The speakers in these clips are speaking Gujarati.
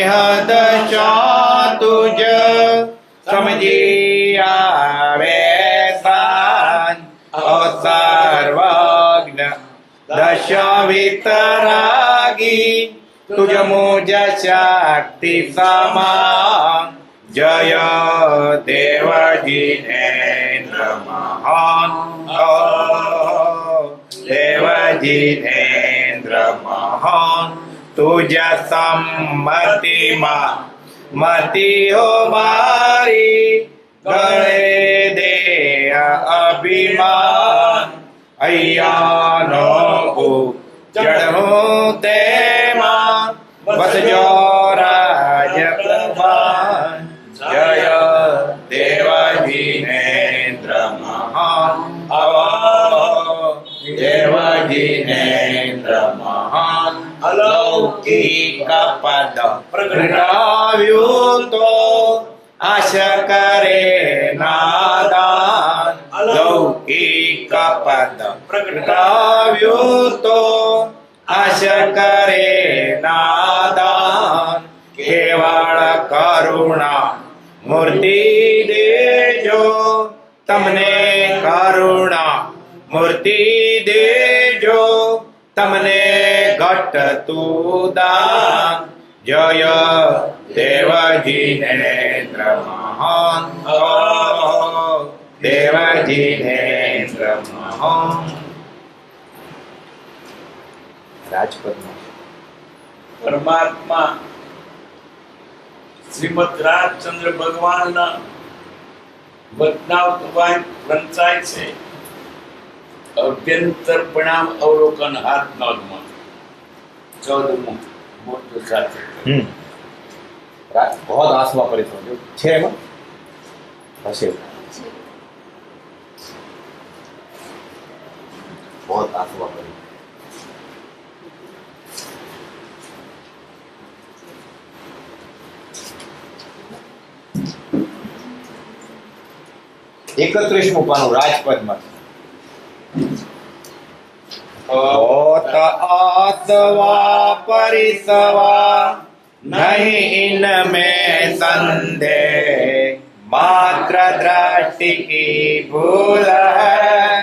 દશા તુજ સમજી આવે સાન સર્વજ્ઞ દશ વિતરાગી તુજ મુજ શક્તિ સમાન જય દેવજીનેન્દ્ર મહાન દેવજીનેન્દ્ર મહાન તુજ સંમતિમાં મતિ હો મારી ગળે દે અભિમાન અહીંયાનો ચઢું તેમાં બસજો રાજ પ્રભાન જય દેવજીનેન્દ્ર મહાન દેવજીનેન્દ્ર મહાન અલૌકિક પદ પ્રગટાવ્યું તો આશ કરે નાદાન અલૌકિક પદ પ્રગટાવ્યું તો આશ કરે નાદાન કેવળ કરુણા મૂર્તિ દેજો તમને કરુણા મૂર્તિ દેજો તમને ઘટતું દાન જય દેવજીનેન્દ્ર મહાન દેવજીનેન્દ્ર મહાન રાજપદમાં પરમાત્મા શ્રીમદ રાજચંદ્ર ભગવાનના વચનાવતવાય વંચાય છે અભ્યંતર પ્રણામ અવલોકન હાથ નોંધમાં 14મું મોટું સાથે बहुत आसमा परिश्रम छे में हसे बहुत आसमा परिश्रम એકત્રીસમું પાનું રાજપદમાં ઓત આત્વા પરિસવા नहीं इनमें संदेह मात्र दृष्टि की भूल है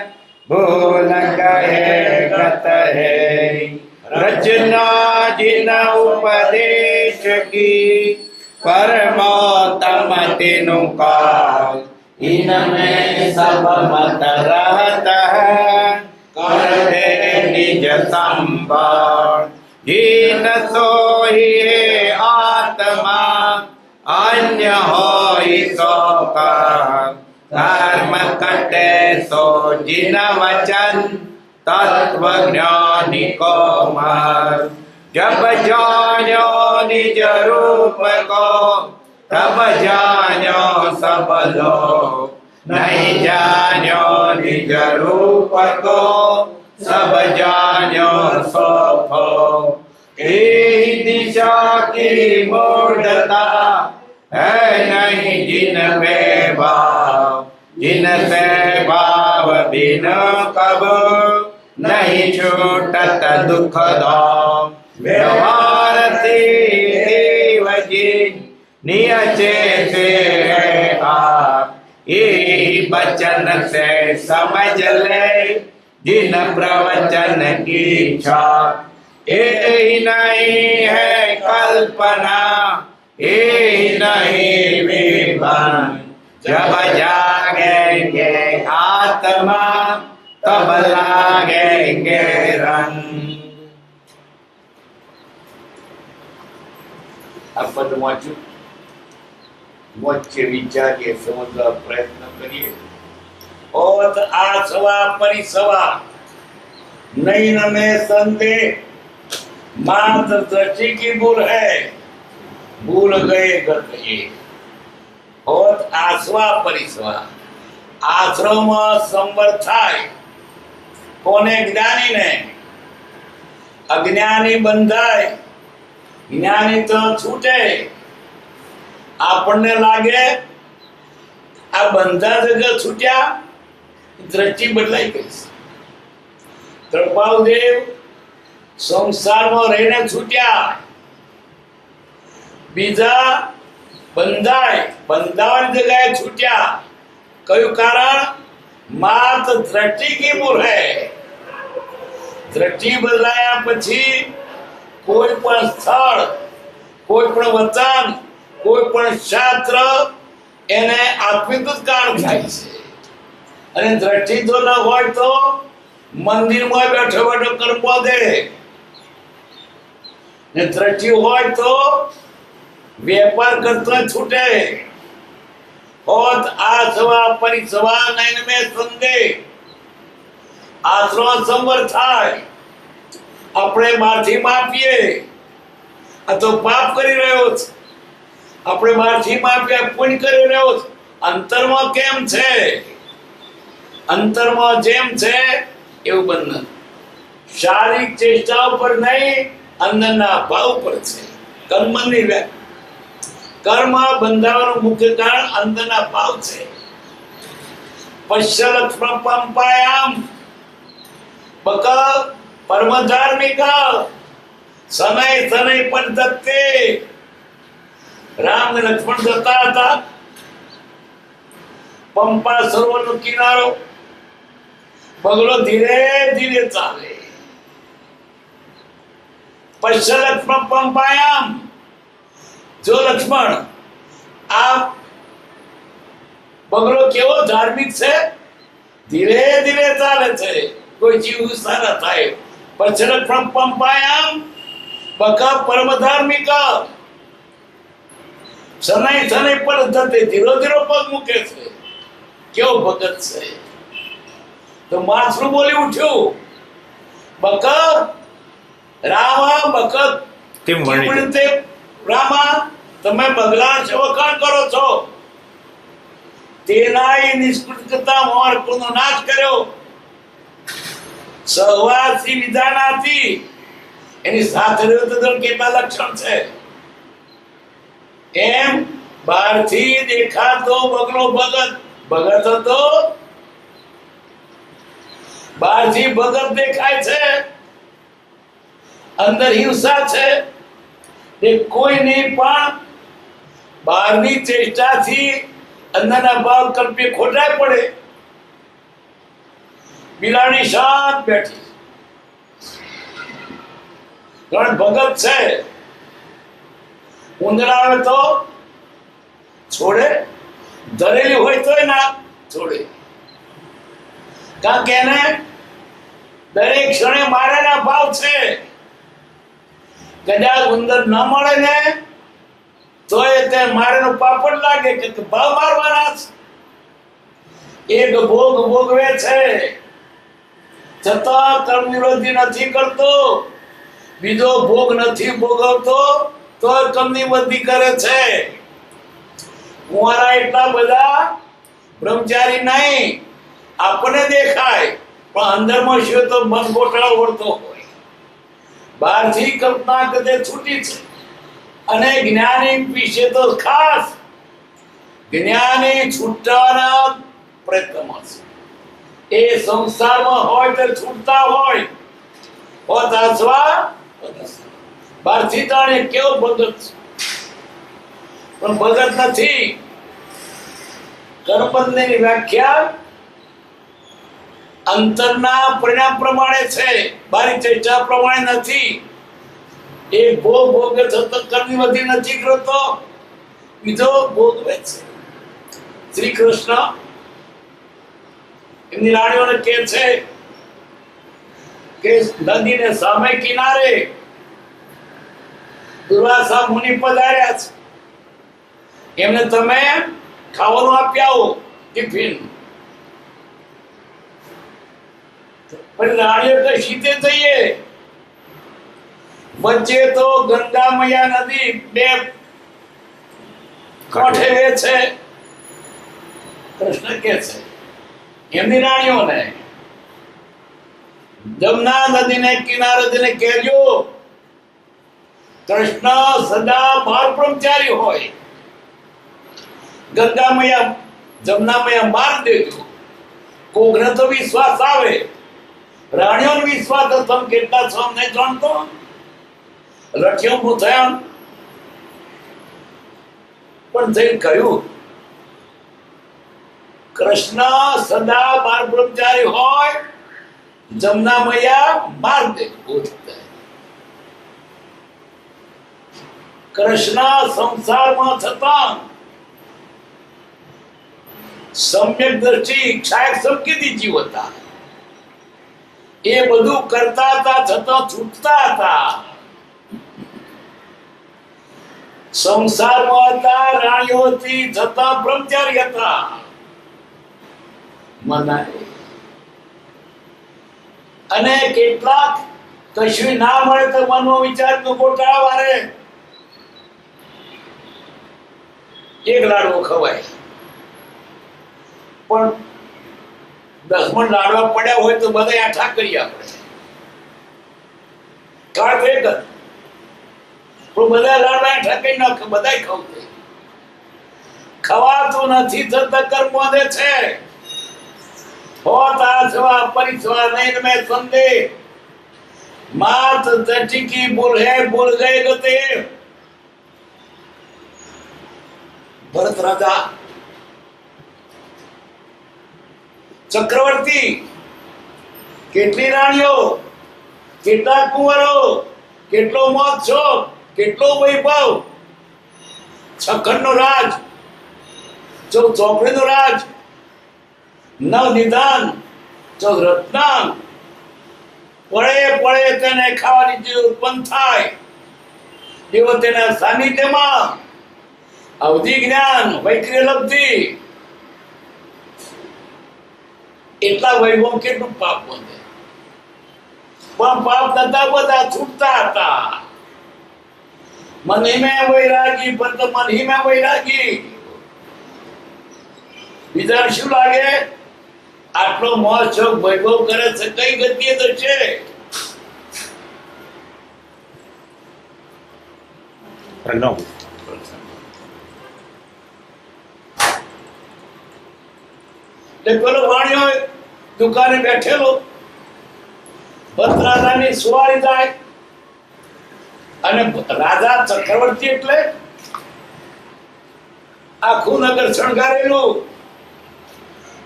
भूल गए गत है रचना जिन उपदेश की परमोत्तम तीनों काल इनमें सब मत रहता है कर दे निज संभाल जिन सोही आत्मा अन्य होई सो का धर्म कटे सो जिन वचन तत्व ज्ञानी को मार जब जानो निज रूप को तब जानो सब लोग नहीं जानो निज रूप को सब जानो सो हो यही दिशा की मूर्धता है नहीं जिन में भाव जिनसे भाव बिन कब नहीं छूटत दुख दो व्यवहार से देव जिन नियचे से है आप यही वचन से समझ ले जिन प्रवचन की इच्छा यही नहीं है कल्पना यही नहीं विभान जब जागेंगे आत्मा तब लागेंगे रंग આ પદ વાંચું વચ્ચે વિચારીએ સમજવા પ્રયત્ન કરીએ ઓત આસવા પરિસવા नहीं में संदेह मात्र दृष्टि की भूल है भूल गए गत एक और आसवा परिसवा आश्रम संवर थाय कोने ज्ञानी ने अज्ञानी बंधाय ज्ञानी तो छूटे આપણને લાગે આ બંધા જગત છૂટ્યા દ્રષ્ટિ બદલાઈ ગઈ છે કૃપાલદેવ સંસારમાં રહીને છૂટ્યા બીજા બંધાવાની જગ્યાએ છૂટ્યા. કયું કારણ? માત દ્રષ્ટિ કી ભૂલ હૈ. દ્રષ્ટિ બદલાયા પછી કોઈ પણ સ્થળ, કોઈ પણ વચન, કોઈ પણ શાસ્ત્ર એને આત્મિક કારણ થાય છે. અને દ્રષ્ટિ જો ન હોય તો મંદિરમાં બેઠો બેઠો કરવો દે, ને દ્રષ્ટિ હોય તો વેપાર કરતો છૂટે. હોત આ સવા પરિસવા નયન મે સંગે, આશ્રમ સંવર થાય. આપણે બહારથી માપીએ, આ તો પાપ કરી રહ્યો છે. આપણે બહારથી માપીએ, પુણ્ય કરી રહ્યો છે. અંતરમાં કેમ છે? અંતરમાં જેમ છે એવું બંધન શારીરિક ચેષ્ટા ઉપર નહીં, અંદરના ભાવ પર છે. કર્મની કર્મ બંધાવાનું મુખ્ય કારણ અંદરના ભાવ છે. પશ્ચલક્ષ્મ પંપાયામ બક પરમ ધાર્મિક સમય સમય પર દત્તે. રામ ને લક્ષ્મણ જતા હતા પંપા સરોવરનો કિનારો. બગલો ધીરે ધીરે ચાલે. પશ્ચલક્ષ્મ પંપાયામ. જો લક્ષ્મણ, આ બગલો કેવો ધાર્મિક છે, ધીરે ધીરે ચાલે છે, કોઈ જીવ સારા થાય. પશ્ચલક્ષ્મ પંપાયામ બક પરમ ધાર્મિક શનૈ શનૈ પર ધતે. ધીરો ધીરો પગ મૂકે છે. કેવો ભગત છે. તો માછલું બોલી ઉઠ્યું, બક રામ બક રામા, તમે બગલા વખાણ કરો છો. તેનાય નિષ્કૃતતા મોરકુનો નાશ કર્યો. સહવાસી વિધાનાથી એની સાથે રહ્યો તો કેટલા લક્ષણ છે. એમ બહારથી દેખાતો બગલો ભગત હતો. બહારથી ભગત દેખાય છે, અંદર હિંસા છે. એ કોઈની પણ બહારની ચેષ્ટાથી અંદરના ભાવ કલ્પે ખોટાઈ પડે. બિલાડી શાંત બેઠી, કારણ ભગત છે. ઉંદરા આવે તો છોડે, ધરેલી હોય તો ના છોડે. કારણ કે એને દરેક ક્ષણે મારાના ભાવ છે. કદાચ ઉંદર ન મળે ને તો તે મારેનો પાપડ લાગે કે ભાવ મારવાના છે. એક ભોગ ભોગવે છે છતાં કર્મ નિવૃત્તિ નથી કરતો, બીજો ભોગ નથી ભોગવતો તો કર્મ નિવૃત્તિ કરે છે. કુંવારા એટલા બધા બ્રહ્મચારી નહીં, આપણને દેખાય પણ અંદરમાં શું તો મન ગોઠળો વળતો હોય. બહારથી કલ્પના કદે છૂટી છે. અને જ્ઞાની વિશે તો ખાસ જ્ઞાની છૂટવાના પ્રયત્નમાં છે. એ સંસારમાં હોય તો છૂટતા હોય, હોત અથવા બહારથી તાણે કેવો ભગત છે, પણ ભગત નથી. કર્મબંધની વ્યાખ્યા અંતરના પરિણામ પ્રમાણે છે, બારી ચર્ચા પ્રમાણે નથી. એક ભોગ ભોગે સતત કર્મની નથી કરતો, બીજો ભોગવે છે. શ્રી કૃષ્ણ એમની રાણીઓને કહે છે કે નદીને સામે કિનારે દુર્વાસા મુનિ પધાર્યા છે, એમને તમે ખાવાનું આપી આવો ટિફિન. પણ રાણીઓ કે સીધે જઈએ. વચ્ચે તો ગંગા મૈયા નદી બે કાંઠે રહે છે. કૃષ્ણ કે છે એમની રાણીઓને જમના નદીને કિનારે જઈને કહેજો કૃષ્ણ સદા બાર બ્રહ્મચારી હોય. ગંગા મૈયા જમના મૈયા માર દેજો. કોકને તો વિશ્વાસ આવે, રાણીઓનો વિશ્વાસ હતો. કેટલા છો અમને જાણતો. રઠિયો થયા પણ જઈને કહ્યું કૃષ્ણ સદા બાર બ્રહ્મચારી હોય, જમના મૈયા માર દે. કૃષ્ણ સંસારમાં છતાં સમ્યક દ્રષ્ટિ ઈચ્છાએ સંકેતી જીવ હતા. એ બધું કરતા હતા છતાં છૂટતા હતા. સંસારમાં હતા, રાણીઓ હતી છતાં બ્રહ્મચારી હતા. મનાય. અને કેટલાક કશું ના મળે તો મનમાં વિચાર નો ગોટાળા વારે એક લાડવો ખવાય, પણ 10 મણ લાડવા પડ્યા હોય તો બધા આઠા કરીએ આપણે. કાળ એક જ, પણ બધા લાડવા આઠા કરી નાખે, બધા ખાવતે. ખવાતું નથી છતાં કર્મ વધે છે. હોત આસવા પરિસવા નહીં મેં સંદે માત જટી કી ભૂલ હે ભૂલ ગए ગતે. ભરત રાજા ચક્રવર્તી, કેટલી રાણીઓ, કેટલા કુંવરો, કેટલો મહોત્સવ, કેટલો વૈભવ. 6 ખંડનો રાજ, 14 ચોપડીનો રાજ, 9 નિદાન, 14 રત્ન. પડે પડે તેને ખાવાની જે ઉત્પન્ન થાય એવો તેના સાનિધ્યમાં અવધિ જ્ઞાન વૈક્રિય લબ્ધિ. એટલા વૈભવ કેટલું પાપ બંધે, પણ પાપ થતા બધા છૂટતા હતા. મન મેં વૈરાગી, બંધ મન મેં વૈરાગી. બીજા શું લાગે? આટલો મહોત્સવ વૈભવ કરે છે, કઈ ગતિએ તો છે. પ્રણવ પેલો વાણિયો દુકાને બેઠેલો, ભદ્રાજાની સુવારી થાય અને રાજા ચક્રવર્તી એટલે આખું નગર શણગારેલું,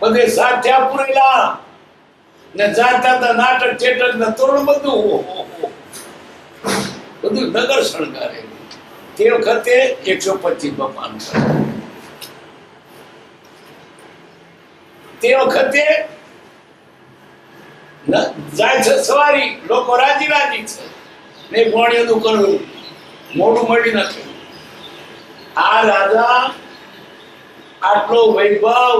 બધે સાથ્યા પૂરેલા ને જાતા નાટક ચેટક ને તોરણ બધું નગર શણગારેલું. તે વખતે 125 બપાનું. તે વખતે જાય છે સવારી, લોકો રાજી રાજી છે ને ગોળીઓનું કરવું મોઢું મળી નાખે. આ રાજા આટલો વૈભવ,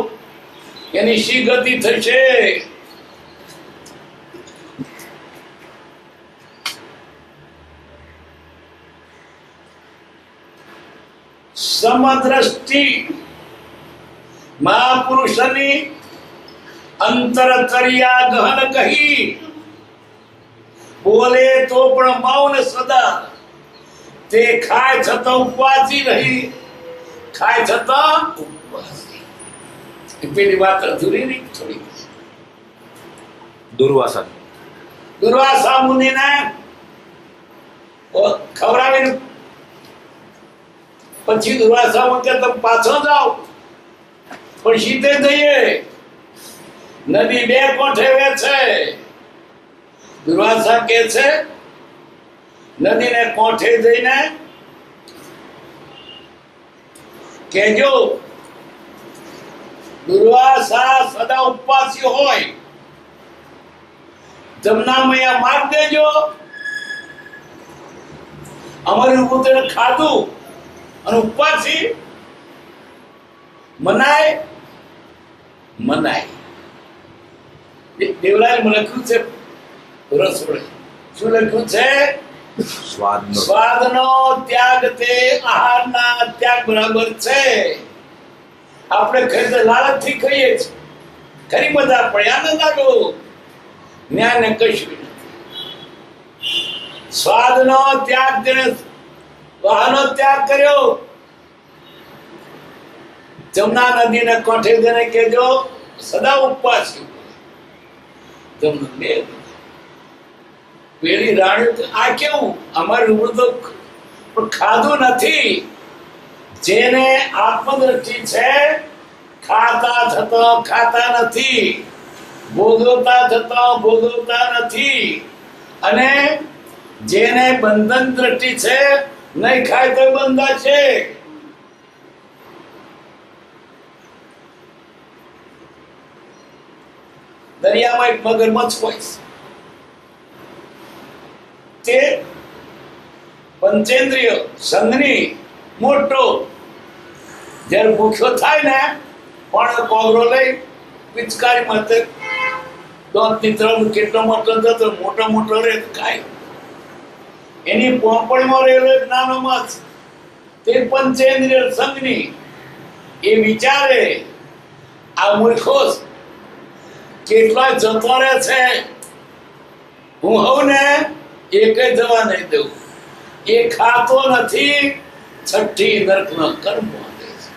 એની શી ગતિ થશે? સમદ્રષ્ટિ મહાપુરુષની અંતરચર્યા ગહન કહી, બોલે તો પણ મૌન સદા. તે ખાય છતાં ઉપવાસી રહી, ખાય છતાં ઉપવાસી. પેલી વાત અધૂરી નહીં થોડી. દુર્વાસા મુનિને ખવડાવીને પછી દુર્વાસા મુનિ કે તમે પાછો જાઓ, પણ સીધે જઈએ, નદી 2 કોઠે છે. દુર્વાસા કે છે નદીને કોઠે જઈને કેજો દુર્વાસા સદા ઉપવાસી હોય, જમના મૈયા માર દેજો. અમારી પુત્રને ખાધું અને ઉપવાસી મનાય. દેવલાલ મને લખ્યું છે રસોડે, શું લખ્યું છે? સ્વાદનો ત્યાગ તે આહારના ત્યાગ બરાબર છે. આપણે ખરીદ લાલચથી ખાઈએ છીએ, ખરી મજા પડે, આનંદ આવ્યો, જ્ઞાન ને કશું નથી. સ્વાદનો ત્યાગ, તેને વાહનો ત્યાગ કર્યો. જમના નદીને કોઠે જઈને કેજો સદા ઉપવાસી. પેલી રાણી આ કેવું, અમારું તો ખાધું નથી, જેને આત્મદ્રષ્ટિ છે, ખાતા છતાં ખાતા નથી, ભોગવતા છતાં ભોગવતા નથી, અને જેને બંધન દ્રષ્ટિ છે, નહીં ખાય તો બંધાશે. દરિયામાં એક મગરમચ્છ હોય તે પંચેન્દ્રિય સંઘની મોટો જ્યારે ભૂખ્યો થાય ને પણ કોગરો લઈ પિચકારી માથે દોતની ત્રણ કેટલો મોટો થતો મોટો રે ખાય. એની પોપડીમાં રહેલો એક નાનો મચ્છ તે પંચેન્દ્રિય સંઘની એ વિચારે આ મૂર્ખો કેટલા જતો રહે છે, હું હોઉં ને એક જવા નહીં દઉં. એ ખાતો નથી, છઠ્ઠી નરકનો કર્મ આપે છે.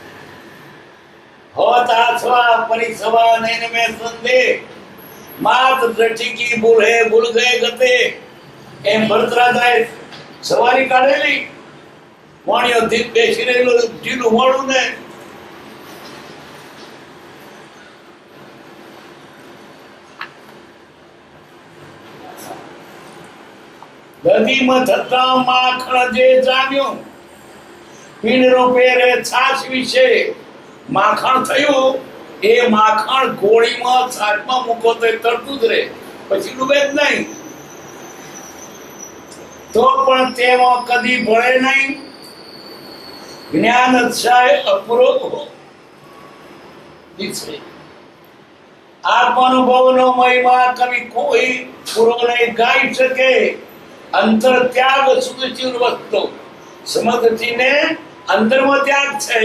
હોત આછવા પરિસવા નૈન મેં સંદેહ માત દ્રષ્ટિ કી ભૂલ હે ભૂલ ગયે ગતે. એમ ભરતરાજાએ સવારી કાઢેલી, વાણીઓ થી બેસી રહેલો ઢીલું મોડું ને દધીમાં થતા માખણ જે જામ્યું, પીંડરો પેરે છાશ વિશે માખણ થયું. એ માખણ ગોળીમાં છાશમાં મૂકો તો તરતું જ રહે, પછી ડૂબે જ નહીં. તો પણ તેમાં કદી ભળે નહીં. જ્ઞાન અક્ષય અપૂરો છે. આત્માનુભવનો મહિમા કવિ કોઈ પૂરો નહીં ગાઈ શકે. અંતર ત્યાગ સુદચિર વસ્તુ સમજતીને અંતરમાં ત્યાગ છે,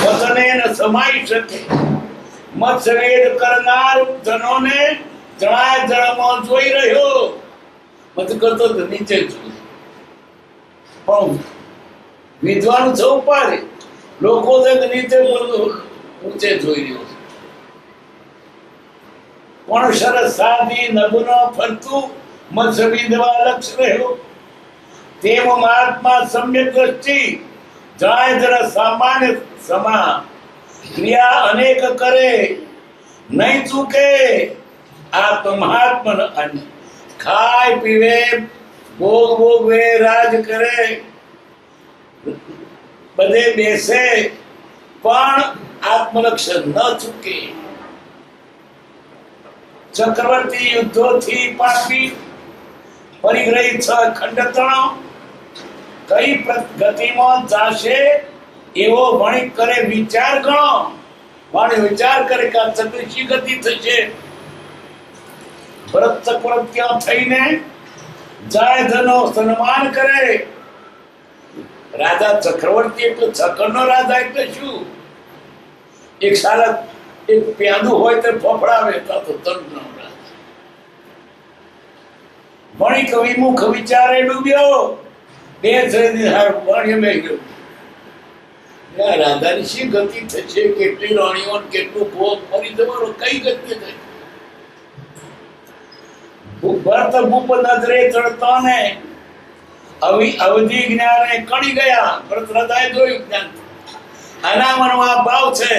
વતને ન સમાઈ શકે. મત્સવેદ કરનાર જનોને જણાય જળમાં જોઈ રહ્યો, મત કરતો તો નીચે જોઈ. પણ વિદ્વાન છે ઉપર, લોકો નીચે ઊંચે જોઈ રહ્યો. પણ સરસ સાદી નગુનો ફરતું મત્સવી દેવા લક્ષ રહ્યો. તેમ મહાત્મા સમ્યક દ્રષ્ટિ જણાય જરા સામાન્ય સમા. ક્રિયા અનેક કરે નહીં ચૂકે. આ તો મહાત્મા અન્ય ખાય પીવે ભોગવે રાજ કરે, બધે બેસે પણ આત્મલક્ષ ન ચૂકે. ચક્રવર્તી યુદ્ધોથી પાપી પરિગ્રહી છ ખંડતણો, કઈ ગતિમાં જાશે એવો વણિક કરે વિચાર ગણો. વાણી વિચાર કરે કે આ ચક્રશી ગતિ થશે. ભરત ચક્રવર્તી ત્યાં થઈને જાય ધનો સન્માન કરે. રાજા ચક્રવર્તી એટલે ચક્રનો રાજા એટલે શું? એક સારા એક પ્યાદું હોય તો ફફડાવે તો તંત્ર. વણિક વિમુખ વિચારે ડૂબ્યો, બે વાણીએ મેળ્યો. રાધાની શી ગતિ થશે, કેટલી રાણીઓ કેટલું ભોગ ફરી તમારો કઈ ગતિ થઈ. ભરત ભૂપ નજરે ચડતા ને અવધિ જ્ઞાને કણી ગયા. ભરત હૃદય જોયું જ્ઞાન. આના મનમાં ભાવ છે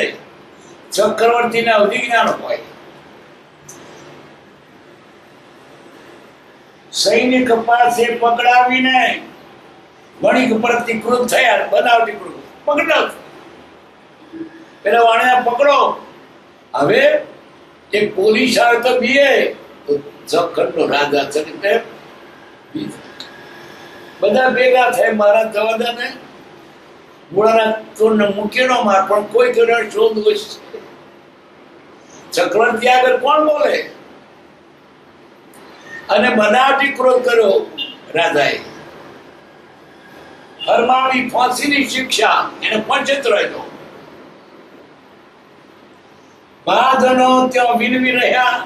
ચક્રવર્તીને અવધિ જ્ઞાન હોય. સૈનિક પાસે પકડાવીને વણિક પ્રતિકૃત થયા. બનાવટી કૃત પકડાવ, પેલા વાણિયા પકડો. હવે એક પોલીસ આવે તો બીએ તો જખંડનો રાજા છે બધા ભેગા થાય. મારા જવાદાને ગુણાના તોડને મૂકેલો માર, પણ કોઈ કર્યો શોધ હોય. ચક્રવર્તી આગળ કોણ બોલે? અને બનાવટી ક્રોધ કર્યો રાજાએ. હરમાવી ફાંસીની શિક્ષા એને પંચિત રહ્યો. મહાજનો ત્યાં વિનવી રહ્યા.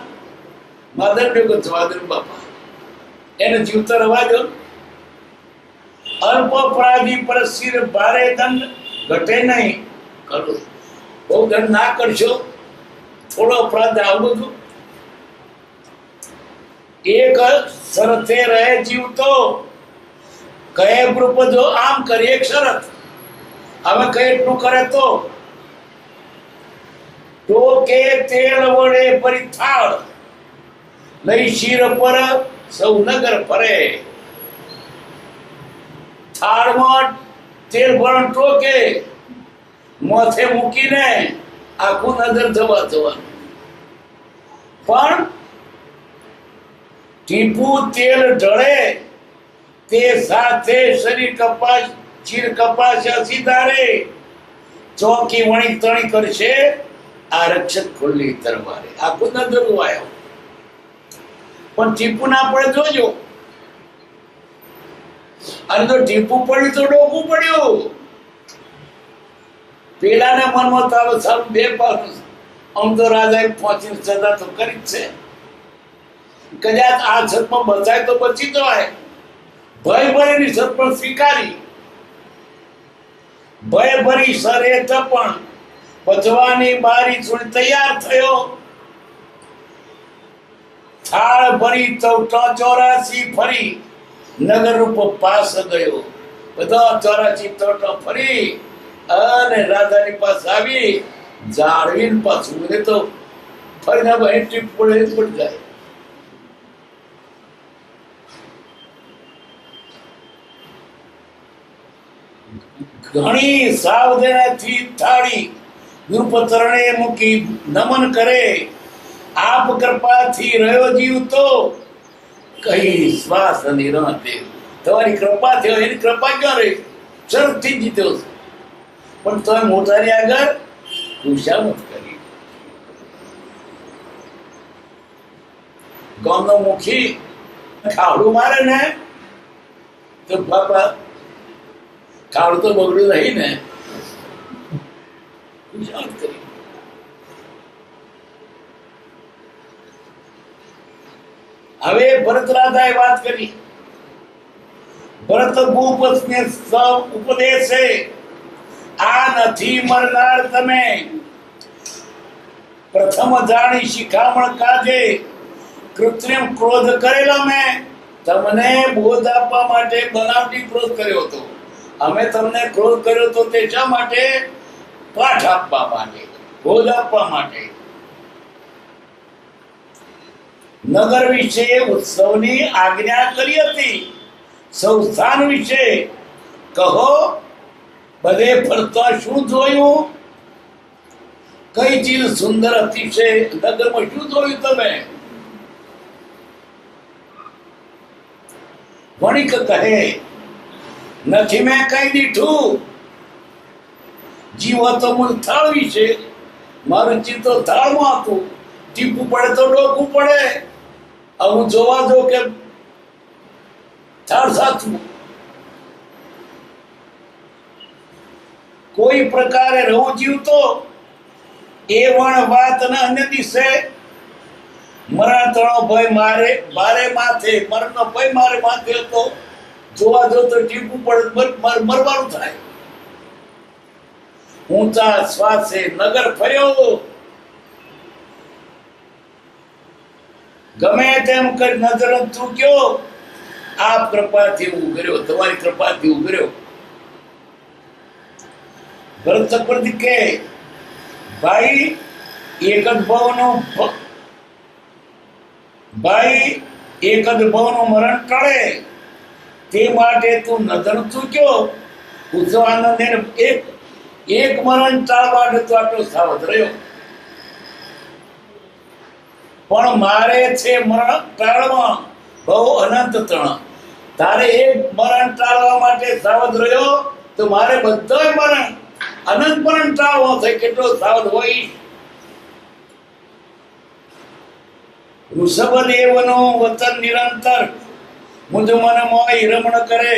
માધર ભેગો જવાદર બાપા એને જીવતો રવા દો. અલ્પ અપરાધી પર શિર ભારે દંડ ઘટે નહીં. કરો બહુ દંડ ના કરશો, થોડો અપરાધ આવું બધું. એક શરતે રહે જીવતો, કહે ગ્રુપ જો આમ કરી. એક શરત હવે કઈ એટલું કરે તો ટોકે તેલ વડે ભરી થાળ લઈ શિર પર સૌ નગર ફરે. થાળમાં તેલ ભરણ ટોકે માથે મૂકીને આખું નગર જવા જવાનું. પણ ટીપું તેલ ઢળે તે સાથે શરીર કપાસ ચીર કપાસ સીધારે ચોકી વણી તણી કરશે આરક્ષક ખુલ્લી તરવારે. આખું નજર આવ્યો પણ ટીપુ ના પડે જોજો. અને તો ટીપુ પડ્યું તો ડોકું પડ્યું. પેલાને મનમાં તો આવે સારું બે પાસ આમ તો રાજાએ પહોંચીને સદા તો કરી જ છે. કદાચ આ છતમાં બચાય તો બચી જવાય. ભય ભરેલી છત પણ સ્વીકારી. ભય ભરી સરે પણ પચવાની બારી છોડી તૈયાર થયો. થાળ ભરી 84 ફરી નગર રૂપ પાસ ગયો. બધા 84 તોટો ફરી અને રાધાની પાસે આવી જાળવીને પાછું એ તો ફરીને ભાઈ ટીપ પડે પડી જાય. ઘણી સાવધાનીથી થાળી ગુરુપત્રણે મૂકી નમન કરે. આપ કૃપાથી રહ્યો જીવ તો કઈ શ્વાસ નિરંતે. તમારી કૃપા થયો એની કૃપા ક્યાં રહી? શરતથી જીત્યો છે પણ તમે મોટાની આગળ ખુશામત કરી. ગામનો મુખી ખાવડું મારે ને તો બાપા ખાવડું તો બગડ્યું નહીં ને. ખુશામત કરી. હવે ભરત રાધાએ વાત કરી. ભરત ભૂપતને ઉપદેશે આ નથી મરનાર તમે. પ્રથમ જાણી શિખામણ કાજે કૃત્રિમ ક્રોધ કરેલો મેં. તમને બોધ આપવા માટે બનાવટી ક્રોધ કર્યો હતો. અમે તમને ક્રોધ કર્યો તો તે શા માટે? પાઠ આપવા માટે, બોધ આપવા માટે. નગર વિશે ઉત્સવની આજ્ઞા કરી હતી. સંસ્થાન વિશે કહો. બધે ફરતા શું જોયું? કઈ ચીજ સુંદર હતી છે? નગરમાં શું જોયું તમે? વણિક કહે નથી મેં કઈ દીઠું. જીવ હતો મૂળ થાળ વિશે. મારું ચિત્ત થાળમાં હતું. ટીપું પડે તો ડોકું પડે. હું જોવા દો કે થાળ સાચું. કોઈ પ્રકારે રહું જીવતો એ વણ વાત ને અન્ય દિશે. મરણ તણો ભય મારે મારે માથે. મરણનો ભય મારે માથે હતો. જોવા દો તો ટીપું પડે મરવાનું થાય. ઊંચા શ્વાસે નગર ફર્યો. ગમે તેમ કરી નજર ચૂક્યો. આપ કૃપાથી ઉગર્યો. તમારી કૃપાથી ઉગર્યો. ભરત ચક્રવર્તી કે ભાઈ એક જ ભાવનું મરણ ટળે તે માટે તું નજર ચૂક્યો. ઉત્સવાનંદ એક મરણ ટાળવા માટે તું આટલો સાવધ રહ્યો. પણ મારે છે મરણ ટાળવા બહુ અનંત તણ. તારે એક મરણ ટાળવા માટે સાવધ રહ્યો તો મારે બધા મરણ અનંત મરણ ટાળવો છે. કેટલો સાવધ હોય. ઋષભદેવનો વતન નિરંતર મુજ મન મોય રમણ કરે.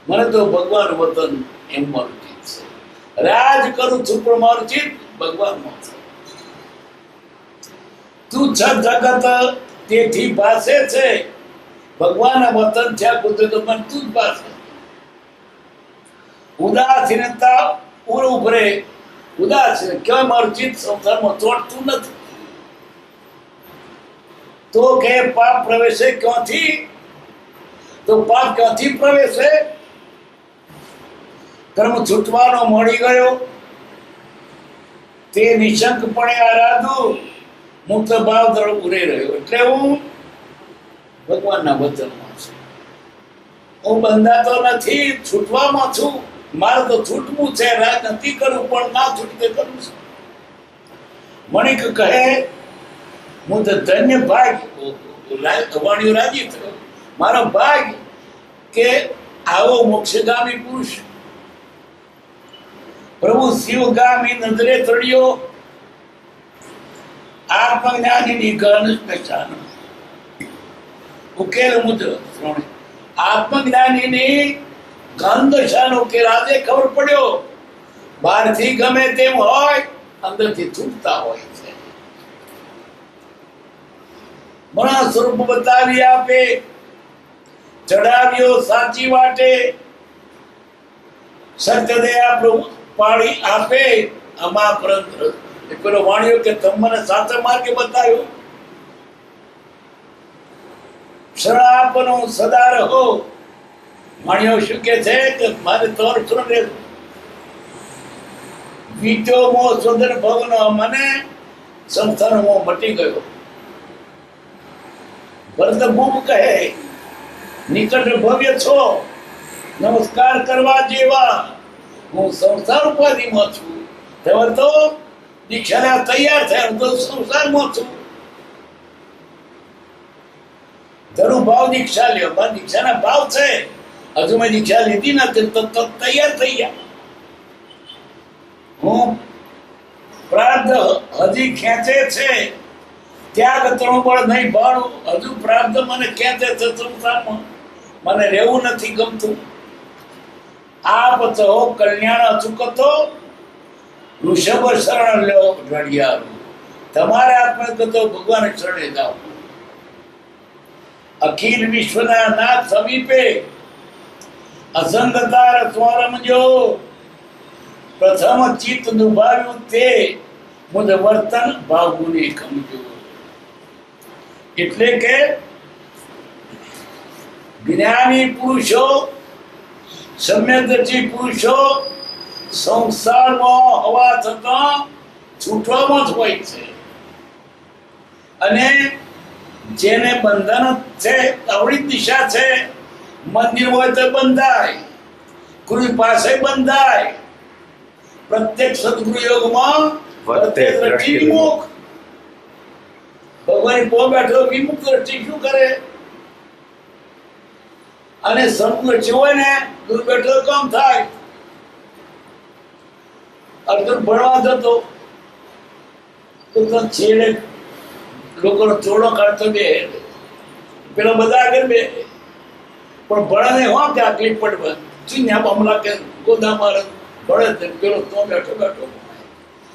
મને તો ભગવાન વતન એમ મારું ચિત્ત છે. રાજ કરું છું પણ મારું ચિત્ત ભગવાનમાં છે. તું છ જગત તેથી ભાસે છે. ભગવાન વતન થયા કુદરત પણ તું જ ભાસે. ઉદાસીનતા ઉભરે. ઉદાસીન કેવાય મારું ચિત્ત સંસારમાં ચોટતું નથી. તો કે પાપ પ્રવેશે ક્યાંથી? તો પાપ ક્યાંથી પ્રવેશે? કર્મ છૂટવાનો મળી ગયો તે નિશંકપણે આરાધુ મુક્ત ભાવ તરફ ઉરે રહ્યો. એટલે હું ભગવાનના વચનમાં છું. હું બંધાતો નથી, છૂટવામાં છું. મારે તો છૂટવું છે, રાજ નથી કરવું, પણ ના છૂટકે કરું છું. મણિક કહે હું તો ધન્ય ભાગ, વાણીઓ રાજી થયો, મારો ભાગ કે આવો મોક્ષગામી પુરુષ પ્રભુ શિવગામી નજરે ચડ્યો. આત્મજ્ઞાનીની ગહન પહચાન ઉકેલ મુદ્ર શ્રોણે. આત્મજ્ઞાનીની ગહન દશાનો ઉકેલ આજે ખબર પડ્યો. બહારથી ગમે તેમ હોય, અંદરથી છૂટતા હોય છે. મણા સ્વરૂપ બતાવી આપે, ચડાવ્યો સાચી વાટે. સત્ય દયા પ્રભુ પાડી આપે. અમા પરંત્ર પેલો વાણ્યો કે તમને સાચા માર્ગે બતાવ્યો. શરણાપનો સદા રહો. વાણ્યો શું કે છે કે મારે તમારું શરણ રહેવું. વીત્યો મોહ સુંદર ભવન, મને સંસ્થાનો મોહ મટી ગયો. ભરત ભૂપ કહે નિકટ ભવ્ય છો, નમસ્કાર કરવા જેવા. હું સંસાર ઉપાધિમાં છું, તમે તો દીક્ષાના તૈયાર થયા, હું તો સંસારમાં છું. ધરુ ભાવ દીક્ષા લ્યો. મારા દીક્ષાના ભાવ છે, હજુ મેં દીક્ષા લીધી નથી, તો તૈયાર થઈ ગયા. હું પ્રાર્થ હજી ખેંચે છે, ત્યાગ તણું બળ નહીં ભાડું. હજુ પ્રાર્થ મને ખેંચે છે સંસારમાં, મને રહેવું નથી ગમતું. આપ તો કલ્યાણ અચૂકતો, વૃષભ શરણ લ્યો રડિયારું. તમારે આત્મા તો ભગવાન શરણે જાઓ. અખિલ વિશ્વના નાથ સમીપે અસંગતા સ્વરમજો. પ્રથમ ચિત્ત દુભાવ્યું તે મુદ વર્તન ભાવગુને કમજો. એટલે કે જ્ઞાની પુરુષો, સમ્યકદર્શી પુરુષો સંસારમાં હોવા છતાં છૂટવામાં જ હોય છે. અને જેને બંધન છે, અવળી દિશા છે, મંદિર હોય તો બંધાય, ગુરુ પાસે બંધાય. પ્રત્યેક સદગુરુ યોગમાં પ્રત્યેક દ્રષ્ટિ વિમુખ. ભગવાન પો બેઠો વિમુખ દ્રષ્ટિ શું કરે? અને સદગુરુ હોય ને, ગુરુ બેઠો કામ થાય. અર્જુન ભણવા જતો તો છેડે લોકોનો ચોડો કાઢતો બે, પેલા બધા આગળ બે, પણ ભણે હો કે આટલી પડવા ચીન્યા બમલા કે ગોદા મારે ભણે, પેલો તો બેઠો બેઠો.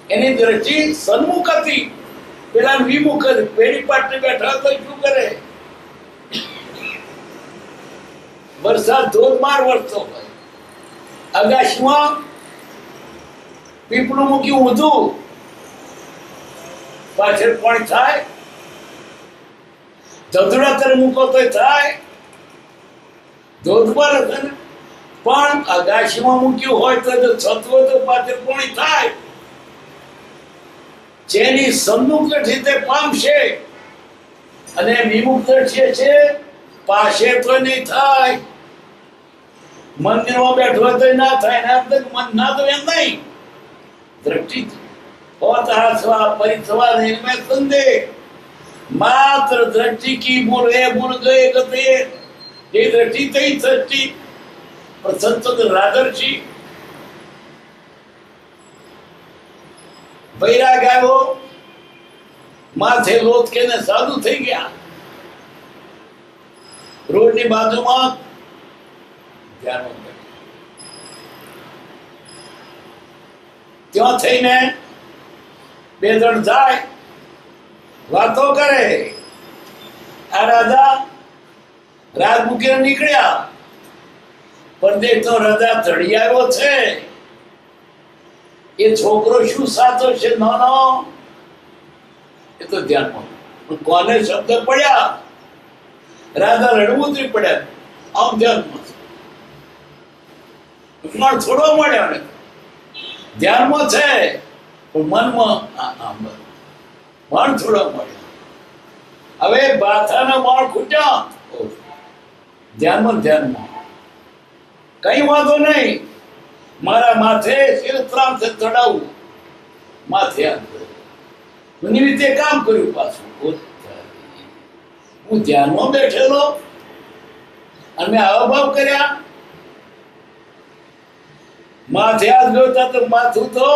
એની દ્રષ્ટિ સન્મુખ હતી, પેલા વિમુખ હતી. પેઢી પાટે બેઠા તો શું કરે? વરસાદ ધોધમાર વરસતો હોય, આકાશમાં પીપળું મૂક્યું ઊંધું, પાછળ પાણી થાય. ધધડા તર મૂકો તો થાય, ધોધમાર હતા ને. પણ આકાશમાં મૂક્યું હોય તો છત હોય તો પાછળ પાણી થાય. જેની સન્મુખ દ્રષ્ટિ તે પામશે, અને વિમુખ દ્રષ્ટિ છે પાસે તો નહીં થાય. મંદિરમાં બેઠો હોય તો ના થાય, મન ના તો એમ નહીં. દ્રષ્ટિ હોત હાસવા પરિસવા નિર્મય સંદેહ. માત્ર દ્રષ્ટિ की भूल है, भूल गए गते. ये दृष्टि तई सृष्टि प्रसंत रादर्शी वैराग આવ્યો, માથે લોથ કે ને સાધુ થઈ ગયા. રોડની બાજુમાં ધ્યાન, ત્યાં થઈને બે ત્રણ જાય, વાતો કરે. આ રાજા રાત મૂકીને નીકળ્યા, પરદેશ તો રાજા ચડી આવ્યો છે. એ છોકરો શું સાચો છે નાનો, એ તો ધ્યાનમાં. કોને શબ્દ પડ્યા, રાજા રડવું ઉતરી પડ્યા. આમ ધ્યાનમાં મન છોડવા મળ્યો ને ધ્યાનમાં છે પણ મનમાં મન છોડવા મળ્યો. હવે બાથાના માળ ખૂટ્યા ધ્યાનમાં કઈ વાંધો નહીં, મારા માથે શિરત્રામ ચડાવવું, માથે નિમિત્તે કામ કર્યું. પાછું હું ધ્યાનમાં બેઠેલો અને મેં હાવભાવ કર્યા, માથે હાથ ગયો તો માથું તો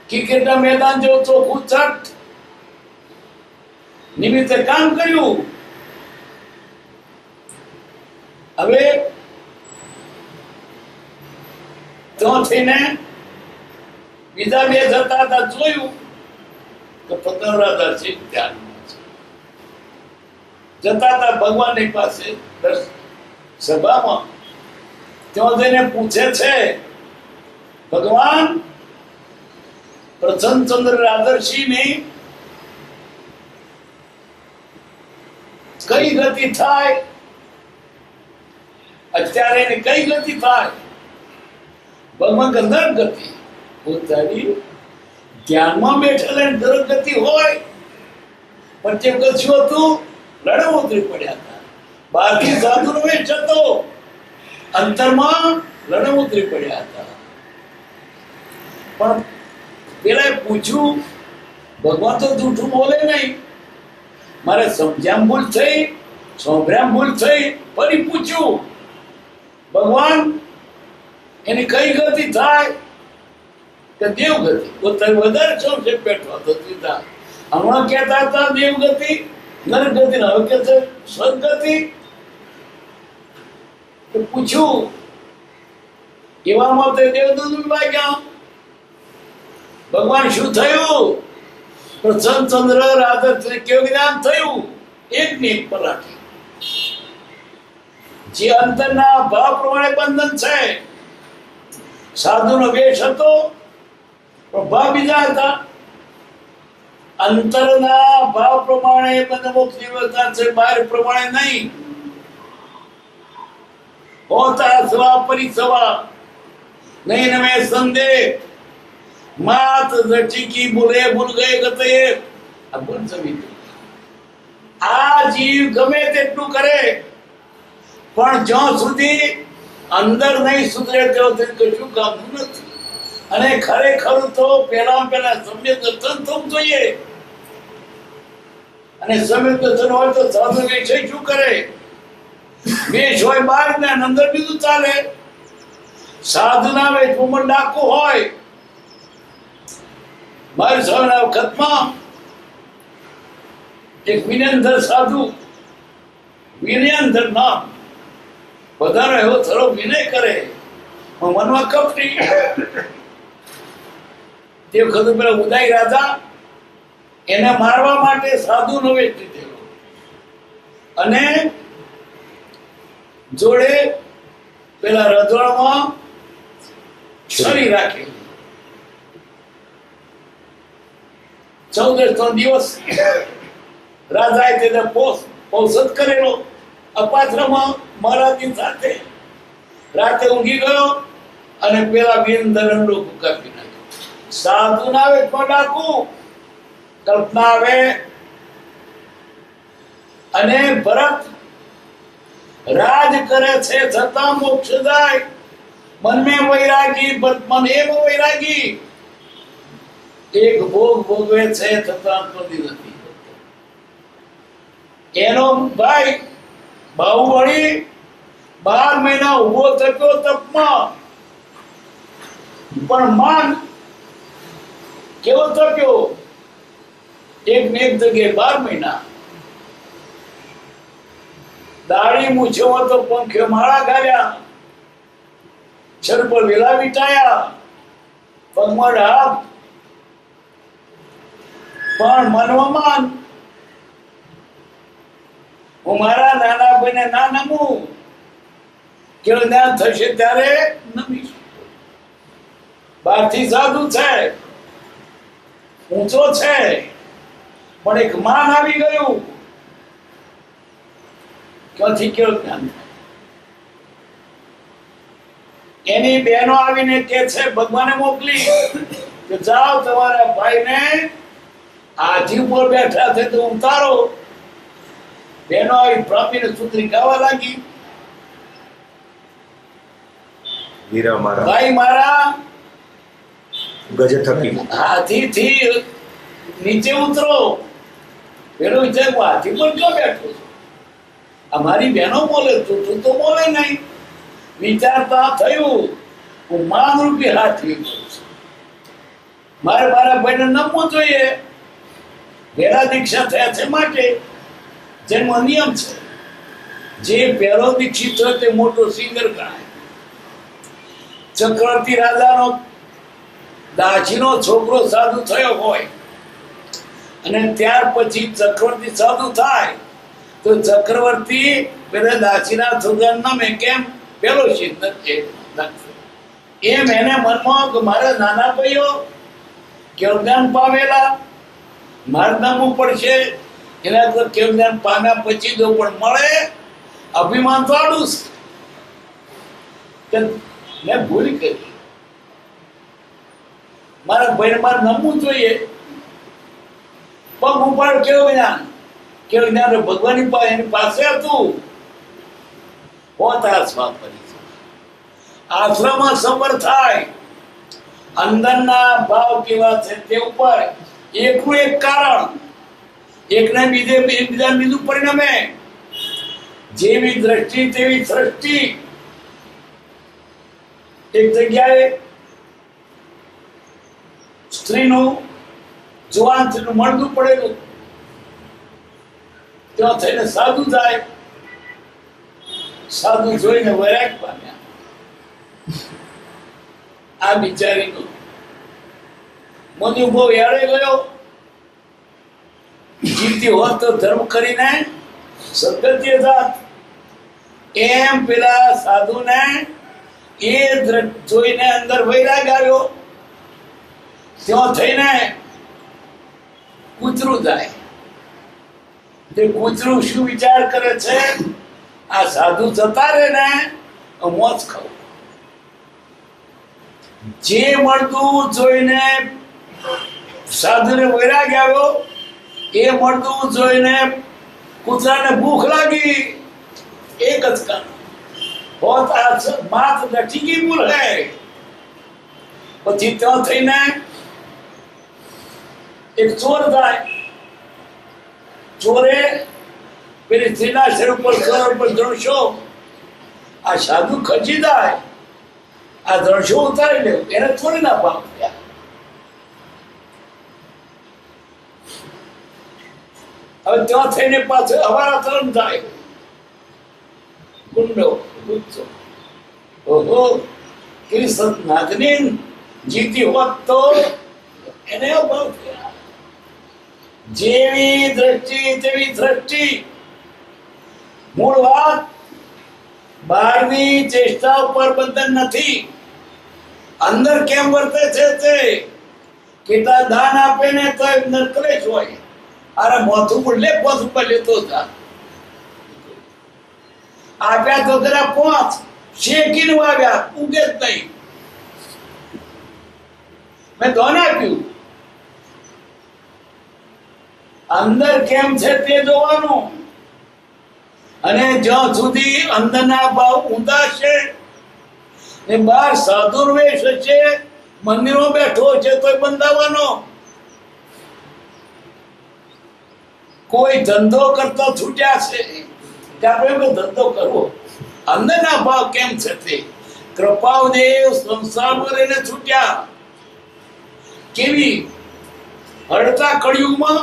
ક્રિકેટના મેદાન જેવું ચોખ્ખું ચટ. નિમિત્તે કામ કર્યું. હવે ત્યાં થઈને બીજા બે જતા હતા, જોયું કે પતંગરાધારસિંહ ધ્યાનમાં છે. જતા હતા ભગવાનની પાસે સભામાં, ત્યાં જઈને પૂછે છે, ભગવાન પ્રસન્નચંદ્ર રાધરસિંહની કઈ ગતિ થાય અત્યારે, એની કઈ ગતિ થાય? ભગવાન કે નર ગતિ. પોતાની ધ્યાનમાં બેઠેલા નર ગતિ હોય, પણ તે કશું હતું, લડવું ઉતરી પડ્યા હતા. બહારથી સાધુનો વેશ હતો, અંતરમાં લડવું ઉતરી પડ્યા હતા. પણ પેલા પૂછ્યું, ભગવાન તો જૂઠું બોલે નહીં, મારે સમજ્યામ ભૂલ થઈ, સાંભળ્યામ ભૂલ થઈ. ફરી પૂછ્યું, ભગવાન એની કઈ ગતિ થાય? કે દેવ ગતિ. પોતાને વધારે સમજે બેઠો હતો. હમણાં કહેતા હતા દેવ ગતિ, નર ગતિ, હવે કે છે સદગતિ. પૂછ્યું, એવામાં તે દેવદૂત લાગ્યા. ભગવાન શું થયું? પ્રસન્નચંદ્ર રાધર કેવું જ્ઞાન થયું? એક ને એક પર રાખી. જે અંતરના ભાવ પ્રમાણે બંધન છે. સાધુનો વેશ હતો પણ ભાવ બીજા હતા. અંતરના ભાવ પ્રમાણે બંધ મોક્ષ વ્યવસ્થા છે, બહાર પ્રમાણે નહીં. હોતા સ્વા પરિસવા નહીં નમે સંદેહ માત રચિકી બોલે ભૂલ ગયે ગતે. આ બોલ સમી આ જીવ ગમે તેટલું કરે પણ જ્યાં સુધી અંદર નહીં સુધરે ત્યાં સુધી કશું કામનું નથી. અને ખરેખર તો પહેલા સમ્યક દર્શન થવું જોઈએ. અને સમ્યક દર્શન હોય તો સાધુ વિષય શું કરે? વેશ હોય બહાર ને અંદર બીજું ચાલે. સાધુના વેશમાં ડાકુ હોય. મારી સામેના વખતમાં એક વિનયંધર સાધુ, વિનયંધર નામ, બધાનો એવો થોડો વિનય કરે, મનમાં કપટી. તે વખતે પેલા ઉદય રાજા એને મારવા માટે સાધુનો વેશ લીધેલો અને જોડે પેલા રજવાડામાં છરી રાખેલી. 14 દિવસ રાજાએ તેને પોષદ કરેલો. અપાત્રમાં મહારાજની સાથે રાતે ઊંઘી ગયો અને પેલા વિનંધર ડોકું કાપી નાખ્યું. સાધુ ના આવે તો ડાકુ કલ્પના આવે. અને ભરત રાજ કરે છે છતાં મોક્ષ જાય. મન મેં વૈરાગી, મન એમ વૈરાગી. એક ભોગ ભોગવે છે છતાં પતિ નથી. એનો ભાઈ બાહુબળી 12 મહિના ઉભો થયો તપમાં, પણ માન કેવો થયો? એક ને એક જગ્યાએ 12 મહિના. દાઢી મૂછો તો પંખે માળા ગાળ્યા, છર પર વેલા વિટાયા, પગમાં ડાબ, પણ મનમાં હું મારા નાના ભાઈને ના નમું. કેવું જ્ઞાન થશે ત્યારે નમીશ. બહારથી સાધુ છે, ઊંચો છે, પણ એક માન આવી ગયું. ક્યાંથી કેવું જ્ઞાન થાય? એની બહેનો આવીને કે છે ભગવાને મોકલી કે જાઓ તમારા ભાઈને હાથી ઉપર બેઠા છે તો ઉતારો. બહેનો આવી પ્રાપીને સુતરી ગાવા લાગી, વીરા મારા ભાઈ મારા ગજે થકી હાથીથી નીચે ઉતરો. પેલો વિચાર હાથી પર ક્યાં બેઠો છો? અમારી બહેનો બોલે તું તો બોલે નહીં. વિચારતા થયું હું માનરૂપી હાથી છું, મારે મારા ભાઈને નમવું જોઈએ. પહેલા દીક્ષા થયા છે માટે જેનો નિયમ છે, જે પહેલો દીક્ષિત હોય તે મોટો સિંગર ગણાય. ચક્રવર્તી રાજાનો દાસીનો છોકરો સાધુ થયો હોય અને ત્યાર પછી ચક્રવર્તી સાધુ થાય તો ચક્રવર્તી પેલા દાસીના છોકરા નામે કેમ પેલો સિદ્ધ છે. એમ એને મનમાં કે મારા નાના ભાઈઓ કેવું જ્ઞાન પામેલા મારે નામવું પડશે, એના તો કેવું જ્ઞાન પામ્યા પછી જો પણ મળે અભિમાન તો આડું છે. મેં ભૂલ કરી, મારા ભાઈને મારે નમવું જોઈએ. પગ ઉપર કેવું જ્ઞાન ભગવાનની પાસે એની પાસે હતું. આશ્રમમાં સફર થાય, અંદરના ભાવ કેવા છે તે ઉપર એકનું એક કારણ, એકને બીજા બીજું પરિણામે. જેવી દ્રષ્ટિ તેવી સૃષ્ટિ. એક જગ્યાએ સ્ત્રીનું જુવાન સ્ત્રીનું મળદું પડેલું, ત્યાં થઈને સાધુ જાય. સાધુ જોઈને વૈરાગ પામ્યા. આ બિચારીનું મોદી બહુ યાળે ગયો. જીવતી હોત તો ધર્મ કરીને સદગતિએ જાત. એમ પેલા સાધુને એ જોઈને અંદર વૈરાગ આવ્યો. ત્યાં થઈને કૂતરું જાય. તે કૂતરું શું વિચાર કરે છે? આ સાધુ જતા રહે ને મોજ ખાવ. જે મળતું જોઈને સાધુને વૈરાગ આવ્યો, એ મળતું જોઈને કૂતરાને ભૂખ લાગી. એક જ કારણ बहुत मात लठी की भूल है. પછી ત્યાં થઈને એક ચોર જાય. ચોરે પેલી સ્ત્રીના શરીર ઉપર ધણશો, આ સાધુ ખચી જાય, આ ધણશો ઉતારી લે, એને થોડી ના પાપ થયા. હવે ત્યાં થઈને પાછું અવારા તરફ જાય. કુંડો ઓહો કૃષ્ણ નાગની જીતી હોત તો એને અભાવ થયા. જેવી દ્રષ્ટિ તેવી સૃષ્ટિ. મૂળ વાત બહારની ચેષ્ટા ઉપર બંધન નથી, અંદર કેમ વર્તે છે તે. કેટલા દાન આપે ને તો અંદર ક્લેશ હોય. અરે મોથું પર લે, પોથ ઉપર લેતો હતા. આપ્યા તો જરા પોચ શેકીને આવ્યા, ઉગે જ નહીં. મેં ધોન આપ્યું. અંદર કેમ છે તે જોવાનું. અને જ્યાં સુધી અંદરના ભાવ ઊંધા છે ને બહાર સાધુર્વેશ છે, મંદિરો બેઠો છે તોય બંધાવાનો. કોઈ ધંધો કરતો છૂટ્યા છે, આપણે ધંધો કરવો. અંદરના ભાવ કેમ છે તે. કૃપાદેવ સંસારમાં રહીને છૂટ્યા. કેવી હડતા કળિયુગમાં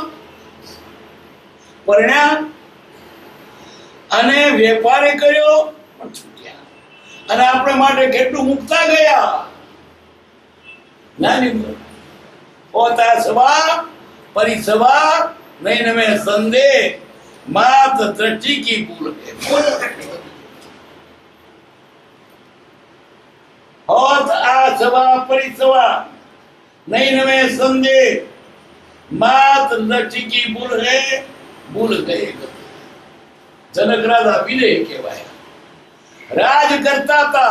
પરણ્યા અને વેપારી કર્યો પણ છૂટ્યા. અને આપણે માટે કેટલું મુકતા ગયા. નાની હોતા સવા પરિસવા નહીં નમે સંદેહ मात दृष्टि की भूल है. और आसवा परिसवा नहीं नवे संदेह मात दृष्टि की भूल है, भूल गए. जनक राजा विनय कहवाया. राज करता था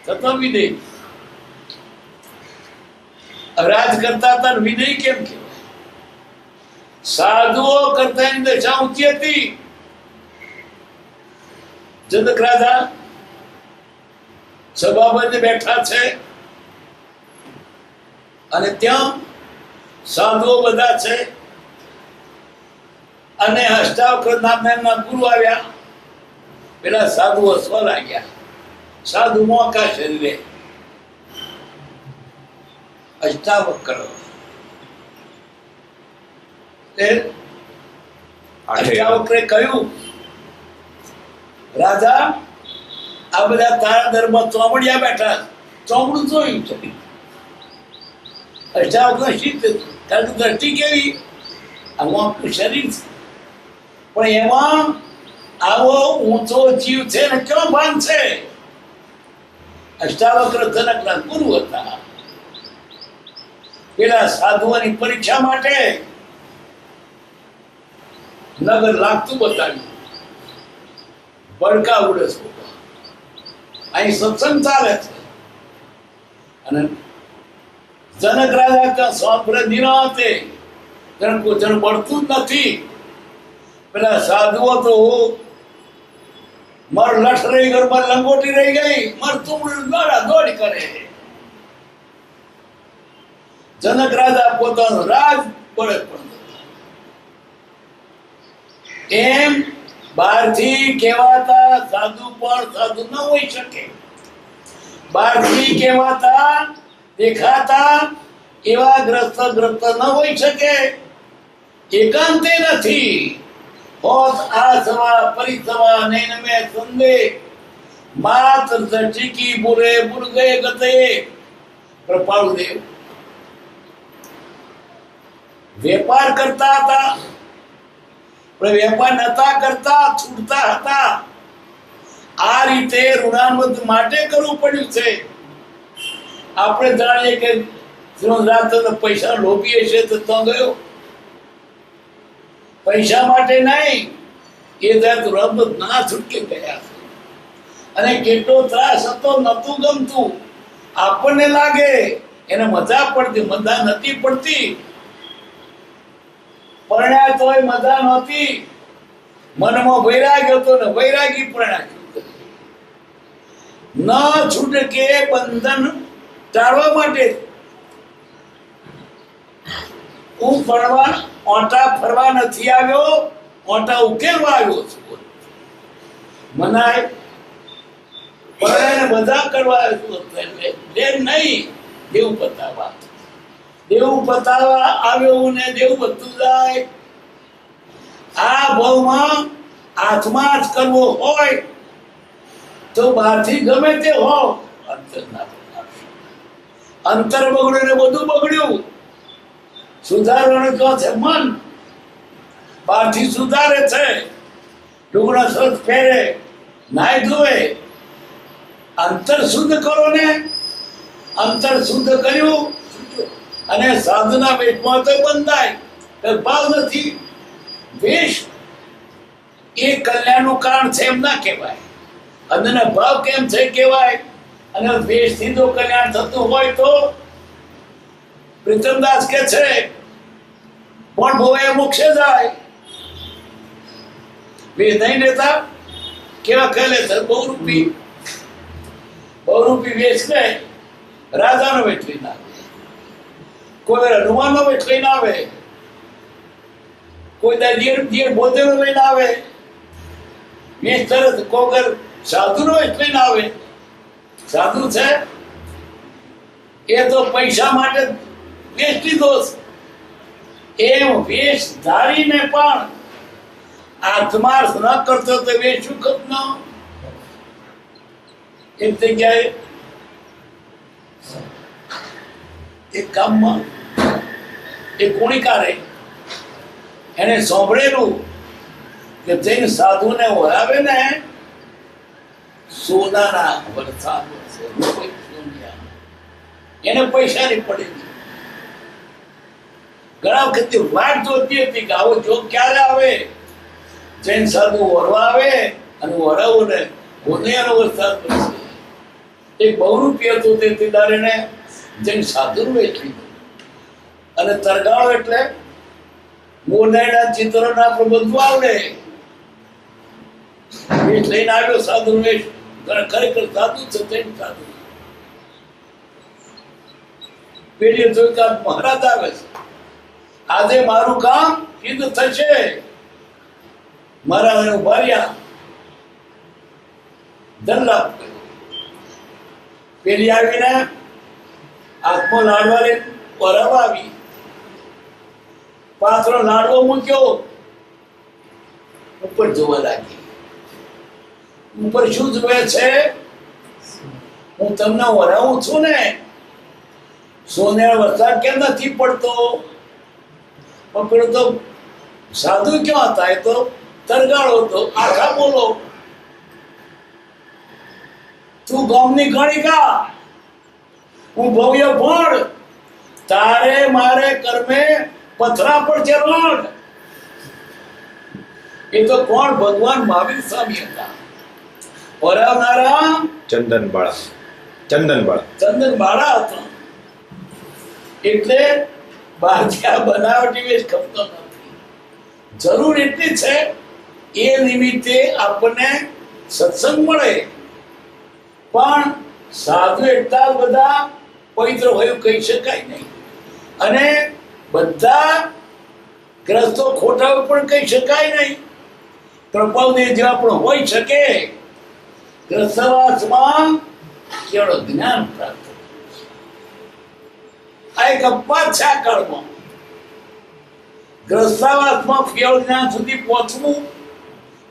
થતો વિદેય. રાજ કરતા હતા ને વિદેય કેમ કહેવાય? સાધુઓ કરતા એની દશા ઊંચી હતી. જનક રાજા સભામાં બેઠા છે અને ત્યાં સાધુઓ બધા છે અને અષ્ટાવક્ર નામના એમના ગુરુ આવ્યા. પેલા સાધુઓ હસવા લાગ્યા. સાધુ મોકા શરીરે અષ્ટાવક્ર અષ્ટાવક્રે કહ્યું, રાજા આ બધા તારા ધર્મ ચોમડિયા બેઠા, ચોમડું જોયું છે. અષ્ટાવક્ર શીત તારી દ્રષ્ટિ કેવી? આવું આપણું શરીર છે, પણ એમાં આવો ઊંચો જીવ છે ને ક્યાં ભાન છે? અષ્ટાવક્ર જનકના ગુરુ હતા. પેલા સાધુઓની પરીક્ષા માટે નગર લાગતું બતાવ્યું. બળકા ઉડે છે, અહીં સત્સંગ ચાલે છે અને જનક રાજા ત્યાં સાંભળે નિરાંતે, જણ પડતું જ નથી. પેલા સાધુઓ તો માર લઠ રહી ગઈ, માર લંગોટી રહી ગઈ, માર તુમડું દોડા દોડ કરે. જનક રાજા પોતાનો રાજ બળે પણ એમ બહારથી કહેવાતા સાધુ પણ સાધુ ન હોઈ શકે. બહારથી કહેવાતા દેખાતા એવા ગ્રસ્ત ન હોઈ શકે. એકાંતે નથી હોત આ સવા પરિસવા નૈન મેં સંદે માત્ર સચિકી બુરે બુરગે ગતે. કૃપાળુદેવ વેપાર કરતા હતા, પણ વેપાર નતા કરતા, છૂટતા હતા. આ રીતે ઋણાનુબંધ માટે કરવું પડ્યું છે. આપણે જાણીએ કે પૈસા લોભીએ છે તો ગયો, પૈસા માટે નહીં, એ ઋણાનુબંધ ના છૂટકે ગયા. અને કેટલો ત્રાસ હતો, નતું ગમતું. આપણને લાગે એને મજા પડતી, મજા નથી પડતી. પરણ્યા તોય મજા નહોતી. મનમાં વૈરાગ્ય હતો ને વૈરાગી પરણ્યા. ન છૂટકે બંધન ટાળવા માટે હું ફરવા ઓંટા ફરવા નથી આવ્યો, ઓંટા ઉકેલવા આવ્યો છું. મનાય પરણે મજા કરવા આવ્યો નહીં, દેવ પતાવા. દેવું પતાવા આવ્યો ને દેવું બધું જાય. આ ભાવમાં હાથમાં જ કરવો હોય તો બહારથી ગમે તે હો, અંતર ના બનાવશે. અંતર બગડ્યું ને બધું બગડ્યું. સુધારવાનું તો છે મન. બહારથી સુધારે છે, ડુંગળો સ્વચ્છ ફેરે, નાય ધોવે. અંતર શુદ્ધ કરો ને. અંતર શુદ્ધ કર્યું અને સાધુના વેશમાં તો બંધાય. ભાવ નથી. વેશ એ કલ્યાણનું કારણ છે એમ ના કહેવાય. અંદરના ભાવ કેમ છે કહેવાય. અને વેશથી જો કલ્યાણ થતું હોય તો પ્રીતમદાસ કે છે પણ ભોવે મોક્ષે જાય. વેશ નહીં લેતા કેવા ખેલે છે? બહુરૂપી વેશ લે. રાજાનો વેશ લઈને આવે, કોઈ હનુમાનનો વેશ લઈને આવે, કોઈ દિયર બોધેનો લઈને આવે. વેશ તરત કોગર સાધુનો વેશ લઈને આવે. સાધુ છે એ તો પૈસા માટે વેશ લીધો છે. એમ વેશ ધારીને પણ આત્માર્થ ન કરતો તો વેશ શું કપનો? એક જગ્યાએ એક ગામમાં એક કોણિકારે એને સાંભળેલું કે જઈને સાધુને વરાવે ને સોનાના વરસાદ એને પૈસાની પડી. ઘણા વખત વાટ જોતી હતી કે આવો જોગ ક્યારે આવે. જૈન સાધુ વરવા આવે અને વરાવું ને હોનિયાનો વરસાદ પડશે. એક બહુરૂપી હતું તેથી દારેને જઈને સાધુનું વેચ લીધું. અને તરગાળો એટલે મોરડાના ચિત્રોના આપણે બધું આવડે. વેચ લઈને આવ્યો સાધુનો વેચ. ખરેખર સાધુ છે તેમ સાધુ. પેઢીએ જોયું કે આ મહારાજ આવે છે, આજે મારું કામ સિદ્ધ થશે. મારા ઉભા રહ્યા, દલ્લા પેલી આવીને હાથમાં લાડવા લઈને બરાબર આવી, પાથરો લાડવો મૂક્યો, ઉપર જોવા લાગી. ઉપર શું જોવે છે? હું તમને વરાવું છું ને, સોનેરો વરસાદ કેમ નથી પડતો? પણ પેલો તો સાધુ ક્યાં હતા? એ તો તરગાળો હતો. આખા બોલો, તું ગામની ગણિકા, હું ભવ્ય ભણ, તારે મારે કર્મે પથરા પર ચરણ. એ તો કોણ? ભગવાન મહાવીર સ્વામી હતા. પરાવનારા ચંદન બાળા હતા. એટલે બાજિયા બનાવટી વેશ ખપતો નથી. જરૂર એટલી છે, એ નિમિત્તે આપણને સત્સંગ મળે. પણ સાધુ એટલા બધા પવિત્ર હોય કહી શકાય નહીં. અને બધા ગ્રસ્તો ખોટા પણ કહી શકાય નહીં. કૃપાળદેવ જેવા પણ હોઈ શકે. ગ્રસ્તવાસમાં કેવળ જ્ઞાન પ્રાપ્ત. આ એક અપવાદ છે આ કાળમાં. ગ્રસ્તાવાસમાં કેવળ જ્ઞાન સુધી પહોંચવું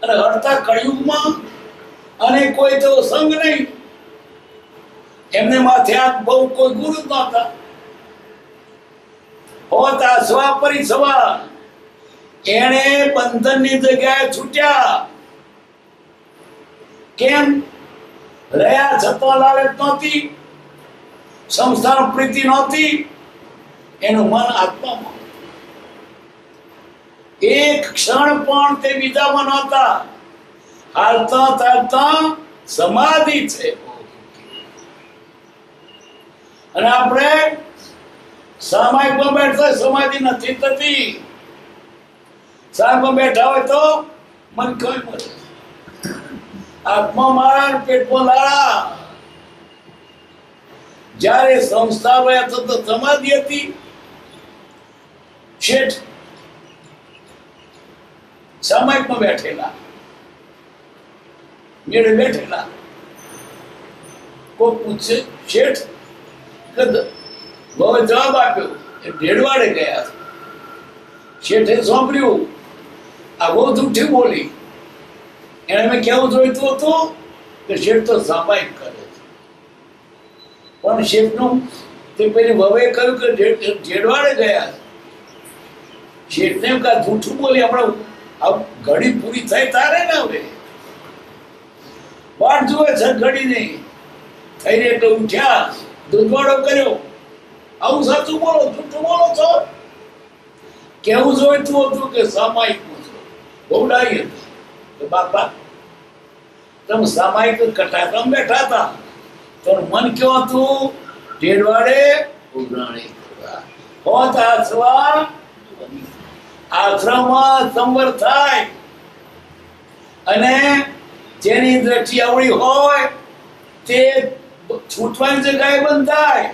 અને હડતા કળિયુગમાં અને કોઈ તો સંગ નહીં. એમને માથે આ બહુ કોઈ ગુરુ જ નહોતા. હોત આસવા પરિસવા, એણે બંધનની જગ્યાએ છૂટ્યા. કેમ? રહ્યા છતાં લાલચ નહોતી, સંસાર પ્રીતિ નહોતી, એનું મન આત્મામાં. એક ક્ષણ પણ તે બીજામાં નહોતા. હાલતા ચાલતા સમાધિ છે. અને આપણે સામાયિકમાં બેઠા સમાધિ નથી થતી. સામાયિકમાં બેઠા હોય તો મન કોઈ મળે, આત્મા મારા, પેટમાં લાળા. જ્યારે સંસ્થા રહ્યા તો સમાધિ હતી. શેઠ સામાયિકમાં બેઠેલા, મેળે બેઠેલા. કોઈ પૂછે શેઠ, બહુ જવાબ આપ્યો, એ ઢેડવાડે ગયા. શેઠે સાંભળ્યું, આ બહુ જૂઠી બોલી. એને મેં કેવું જોઈતું હતું કે શેઠ તો સામાયિક કરે છે. પણ શેઠનું તે પેલી વવે કહ્યું કે ઢેડવાડે ગયા. શેઠને એમ કે જૂઠું બોલી, હમણાં આ ઘડી પૂરી થાય તારે ને હવે વાટ જુએ છે ઘડી નહીં થઈ રહી. એટલે ઉઠ્યા, દૂધવાડો કર્યો. આવું સાચું બોલો, જૂઠું બોલો છો? કેવું જોઈતું હતું કે સામાયિક બહુ ડાઈ હતી. બાપા તમે સામાયિક કટાકમ બેઠા હતા, તો મન કેવું હતું? ઢેડવાડે ઉઘરાણી હોત આસવા. આશ્રમમાં સંવર થાય અને જેની દ્રષ્ટિ આવડી હોય તે છૂટવાની જગ્યાએ બંધ થાય.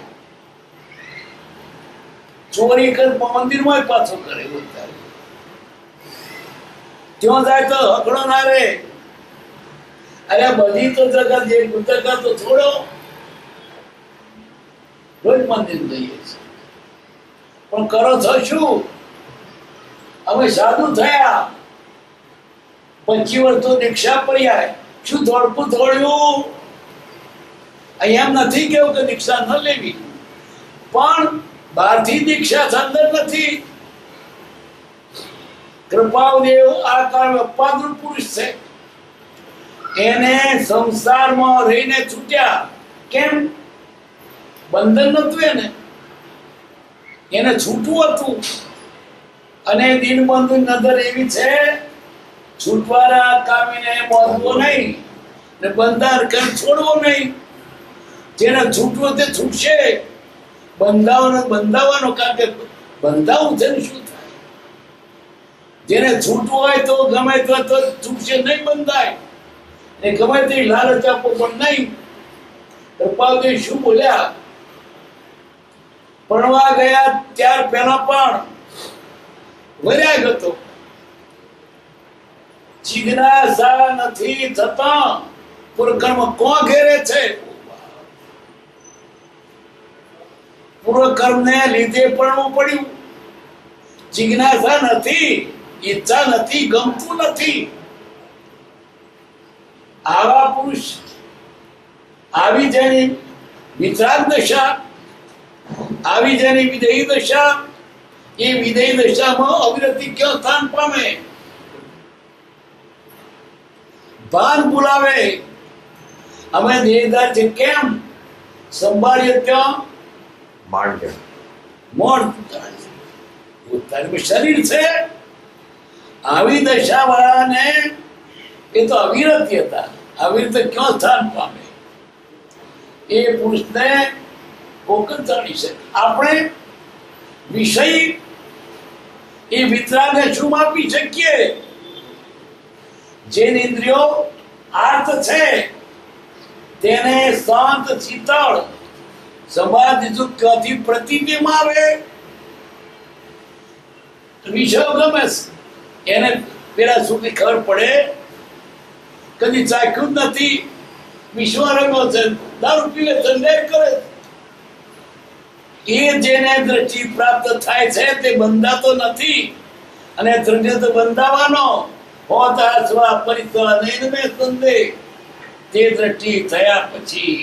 ચોરી કર મંદિરમાં પાછો કરે, ત્યાં જાય તો હકડો ના રે. અરે બધી તો જગત જે જગત તો છોડો, રોજ મંદિર જઈએ છીએ. પણ કરો છો શું? અમે સાધુ થયા, 25 વર્ષ તો દીક્ષા પર્યા. શું થોડકું થોડ્યું? અહીંયા નથી કેવું કે દીક્ષા ન લેવી, પણ બહારથી દીક્ષા અંદર નથી. કૃપાળદેવ આ કાળ અપાદૃત પુરુષ છે. એને સંસારમાં રહીને છૂટ્યા. કેમ? બંધન નતું એને છૂટવું હતું. અને દીનબંધુ નજર એવી છે, છૂટવાના કામીને બાંધવો નહીં ને બંધાર કરી છોડવો નહીં. જેને છૂટવું તે છૂટશે, બંધાવાનો કારણ કે બંધાવું છે ને શું થાય? જેને છૂટવું હોય તો ગમે તો છૂટશે, નહીં બંધાય. ને ગમે તે લાલચ આપો પણ નહીં. કૃપાલદેવ શું બોલ્યા? ભણવા ગયા ત્યાર પહેલા પણ વૈરાગ હતો. જિજ્ઞાસા નથી થતા પૂર્વકર્મ કોણ ઘેરે છે? પૂર્વકર્મ ને લીધે પડવું પડ્યું. જિજ્ઞાસા નથી, ઈચ્છા નથી, ગમતું નથી. આવા પુરુષ, આવી જેની વિતરાગ દશા, આવી જેની વિદેહી દશા, એ વિદેહી દશામાં અવિરતિ ક્યાં સ્થાન પામે? ભાન બોલાવે. અમે દેહદાર છે કેમ સંભાળીએ ત્યાં મોડ શરીર છે. આવી દશા વાળાને એ તો અવિરતિ હતા. અવિરત ક્યાં સ્થાન પામે? એ પુરુષને કોક જ જાણી શકે. આપણે વિષય એ વિતરાગને શું માપી શકીએ? જે ઇન્દ્રિયો આર્ત છે તેને શાંત શીતળ સમાધિ ક્યાંથી પ્રતિબિંબ આવે? વિષયો ગમે એને પેલા સુધી ખબર પડે, કદી ચાખ્યું જ નથી. વિશ્વ રમ્યો છે, દારૂ પીવે છે, લેર કરે. એ જેને દ્રષ્ટિ પ્રાપ્ત થાય છે તે બંધાતો નથી. અને દ્રષ્ટિ તો બંધાવાનો હોતા સ્વા પરિત્વા નહીં મેં સંદેહ. તે દ્રષ્ટિ થયા પછી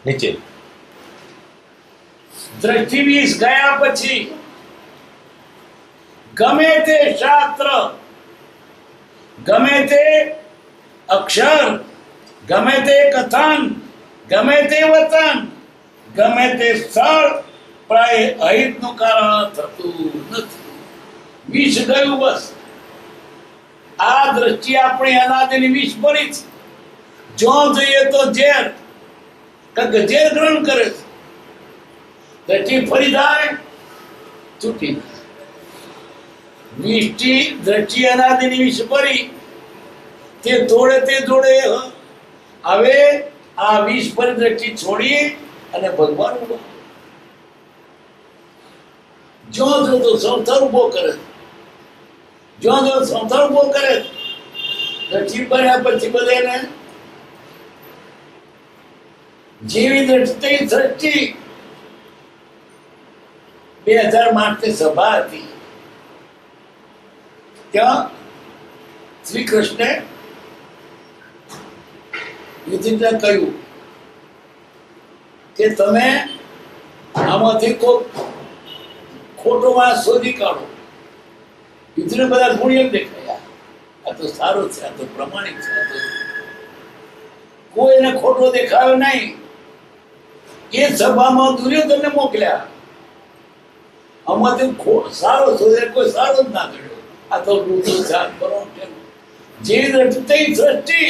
નીચે દ્રષ્ટિ વીસ ગયા પછી ગમે તે શાસ્ત્ર, ગમે તે અક્ષર, ગમે તે કથન, ગમે તે વચન, ગમે તે સ્થળ પ્રાય અહિતનું કારણ થતું નથી. વિષ ગયું બસ. આ દ્રષ્ટિ આપણી અનાદિની વિષ પડી છે. જો જોઈએ તો ઝેર, કારણ કે ઝેર ગ્રહણ કરે છે. દ્રષ્ટિ ફરી જાય, છૂટી દ્રષ્ટિ અનાદિની વિષ પડી. તે જોડે હવે આ વિષ પર દ્રષ્ટિ છોડી અને ભગવાન જો તો સંસાર ઉભો કરે. જો સંસાર ઉભો કરે દ્રષ્ટિ બન્યા પછી બધાને જેવી દ્રષ્ટિ 2008 સભા હતી. ત્યાં શ્રી કૃષ્ણે યુધિષ્ઠિરને કહ્યું કે તમે આમાંથી કોઈ ખોટો માણસ શોધી કાઢો. યુધિષ્ઠિરને બધા ગુણ એમ દેખાયા, આ તો સારો છે, આ તો પ્રમાણિક છે, આ તો કોઈને ખોટો દેખાયો નહીં. એ સભામાં દુર્યોધનને મોકલ્યા. આમાંથી સારો શોધે, કોઈ સારો જ ના કર્યો. આ તો જેવી દ્રષ્ટિ સૃષ્ટિ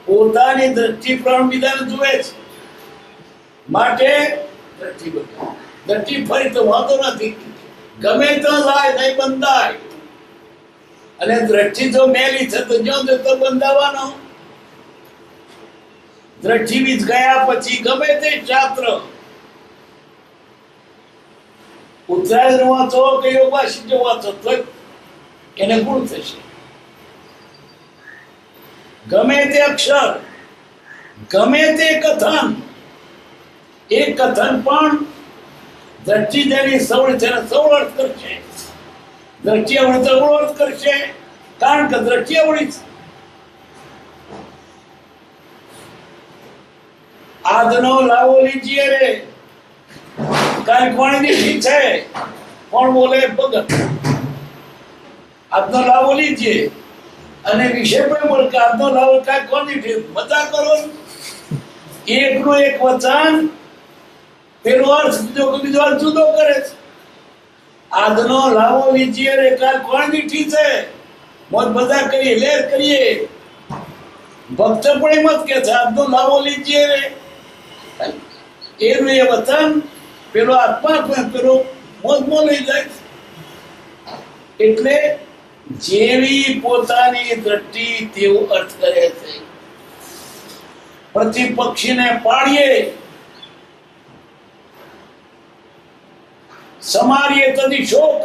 પોતાની દ્રષ્ટિ પ્રાણ બીજાને જુએ છે. માટે દ્રષ્ટિ ફરી તો વાંધો નથી, ગમે તો જાય નહીં બંધાય. અને દ્રષ્ટિ જો મેલી છે તો જો તો બંધાવાનો. દ્રષ્ટિ બીજ ગયા પછી ગમે તે શાસ્ત્ર ઉત્તરાયણ વાંચો કે યોગાશી વાંચો તો એને ગુણ થશે. ગમે તે અક્ષર, ગમે તે કથન, એ કથન પણ દ્રષ્ટિ જેની સવળ છે એને સવળ અર્થ કરશે. દ્રષ્ટિ અવળી તો અવળો અર્થ કરશે, કારણ કે દ્રષ્ટિ અવળી છે. આજનો લાવો લીજીએ રે, કાંઈ કોણની ઠીક છે, કોણ બોલે ભગત. આજનો લાવો લીજીએ અને વિષય પણ બોલ કે આજનો લાવો કાંઈ કોની ઠીક. મજા કરો. એકનું એક વચન પેલો અર્થ બીજો અર્થ જુદો કરે છે. આજનો લાવો લીજીએ રે, કાંઈ કોણની ઠીક છે, મોજ મજા કરીએ, લેર કરીએ. ભક્ત પણ એમ જ કે છે, આજનો લાવો લીજીએ રે. એનું એ વતન, પેલો આત્મા, પેલો મોજમાં લઈ જાય. એટલે જેવી પોતાની દ્રષ્ટિ તેવો અર્થ કરે છે. પ્રતિપક્ષીને પાડીએ, સમારીએ તદી શોક.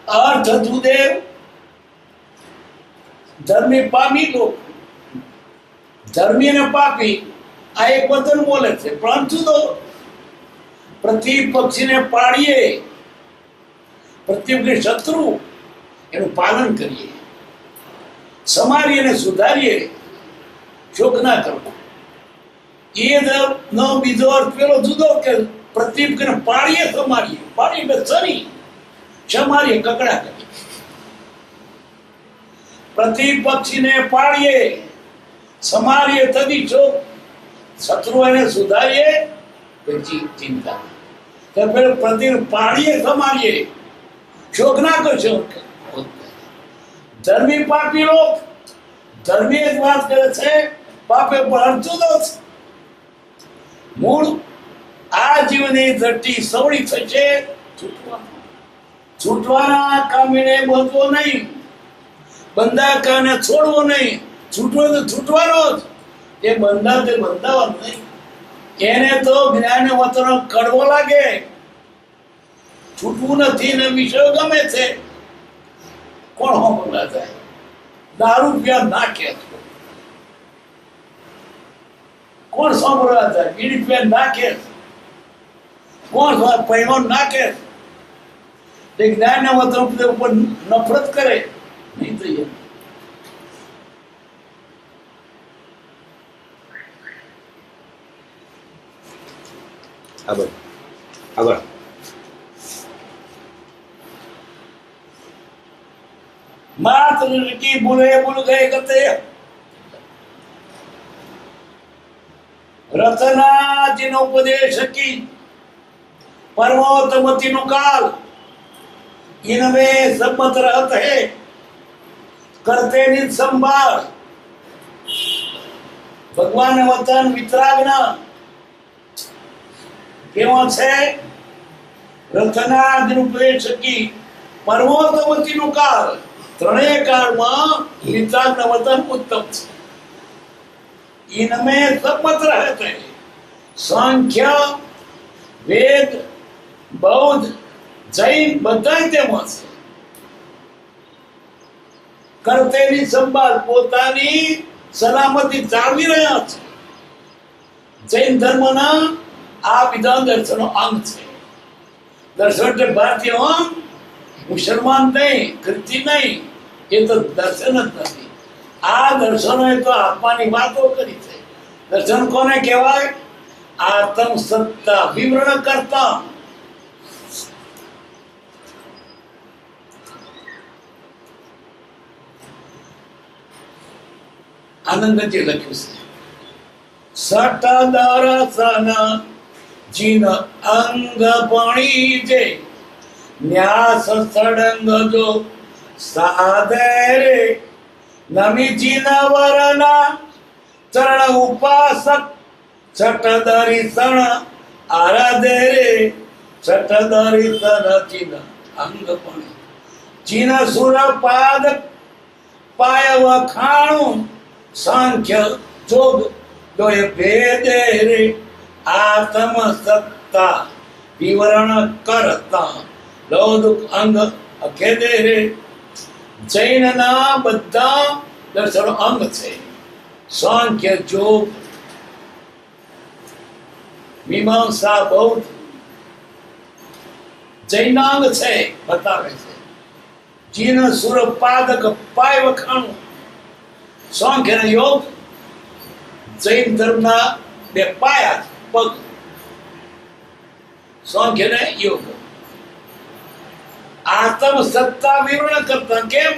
અર્થ દુદેવ ધર્મી પામી લોક. ધર્મી અને પાપી આ એક વચન બોલે છે, પરંતુ તો પ્રતિપક્ષીને પાડીએ, પ્રતિપક્ષી શત્રુ એનું પાલન કરીએ, સમારીએ અને સુધારીએ, શોક ના કરવો. એ નો બીજો અર્થ પેલો જુદો કે પ્રતિપક્ષીને પાડીએ, સમારીએ. પાડીએ એટલે સરી, સમારીએ કકડા કરીએ. પ્રતિપક્ષીને પાડીએ, સમારીએ તદી શોક. શત્રુ એને સુધારીએ પછી ચિંતા. તો પેલો પ્રતિ પાડીએ, સમારીએ, શોક ના કરશો. ધર્મી પાપી લોક, ધર્મી જ વાત કરે છે, પાપે પણ જુદો છે. મૂળ આ જીવની દ્રષ્ટિ સવળી થશે, છૂટવાના કામીને બંધવો નહીં, બંધાકાને છોડવો નહીં. છૂટવો તો છૂટવાનો જ, એ બંધાવવાનો નહીં. એને તો જ્ઞાન વતનો કડવો લાગે, છૂટવું નથી ને વિષયો ગમે છે. કોણ હોમલા જાય? દારૂ પીવા નાખે, કોણ સાંભળવા જાય? બીડી પીવા નાખે, કોણ પૈણો નાખે? જ્ઞાન વતનો ઉપર નફરત કરે નહીં. તો આગળ માત્ર કી ભૂલે ભૂલ ગયે ગતે. રતનાજીનો ઉપદેશ કી પરમોત્તમતીનો કાલ. इनमे सम्मत रहत है, करते निज संभाळ. ભગવાન વતન વિતરાગના કેવા છે? રથનાદ રૂપે છકી પરમોત્તમતીનો કાળ. ત્રણેય કાળમાં વિતરાગના વતન ઉત્તમ છે. इनमे सम्मत रहत है. સાંખ્ય, વેદ, બૌદ્ધ, જૈન બધા તેમાં છે. કર્તેની સંભાળ, પોતાની સલામતી જાળવી રહ્યા છે. જૈન ધર્મના આ બધા દર્શનો અંગ છે. દર્શન એટલે ભારતીય અંગ, મુસલમાન નહીં, ખ્રિસ્તી નહીં. એ તો દર્શન જ નથી. આ દર્શનો એ તો આત્માની વાતો કરી છે. દર્શન કોને કહેવાય? આત્મ સત્તા વિવરણ કરતા. આનંદજી લખ્યું છે, સટદરસન જીન અંગ પણી જે ન્યાસ સડંગ જો સાધે રે. નમી જીન વરના ચરણ ઉપાસક સટદરીસણ આરાધે રે. સટદરીસન જીન અંગ પણી જીન સુર પાદ પાય વખાણું. સાંખ્ય જોગ દોય ભેદે રે. આત્મ સત્તા વિવરણ કરતા લૌદુક અંગ અખેદે રે. જૈનના બધા દર્શનો અંગ છે. સાંખ્ય, જોગ, મીમાંસા, બૌદ્ધ જૈનાંગ છે, બતાવે છે. જીન સુર પાદક પાય વખાણું. સાંખ્ય અને યોગ જૈન ધર્મના બે પાયા પગ. સાંખ્ય અને યોગ. આત્મ સત્તા વિવરણ કરતા. કેમ?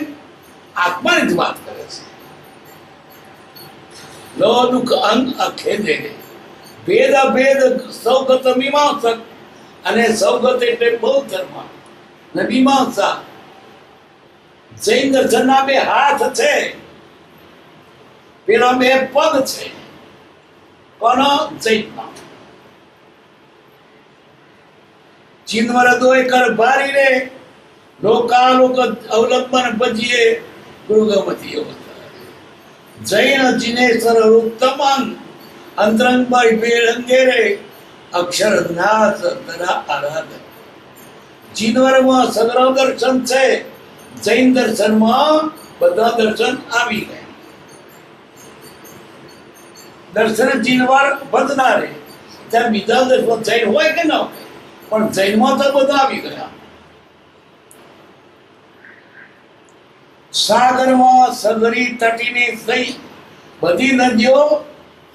આત્માની જ વાત કરે છે. લો દુઃખ અંગ અખેદે. ભેદ અભેદ સૌગત મીમાંસક. અને સૌગત એટલે બૌદ્ધ ધર્મ અને મીમાંસા જૈન દર્શનના બે હાથ છે, પેલા બે પગ છે. કોનો? જૈનનો. ચિન્વરદોય કર ભારી રે લોકાલોક અવલંબન ભજીએ ગૃગમતી અવતાર. જૈન જિનેશ્વર રૂપતમન અંતરંગ બાઈ બેરંગે રે અક્ષરનાથ તરા આરાધન. ચિન્વરમાં સગ્રહ દર્શન છે, જૈન દર્શનમાં બધા દર્શન આવી ગયા. દર્શન ચિન્વાર બદનારે ત્યાં બીજા દર્શન જૈન હોય કે ન હોય, પણ જૈનમાં તો બધા આવી ગયા. સાગરમાં સગરી તટીની સહી બધી નદીઓ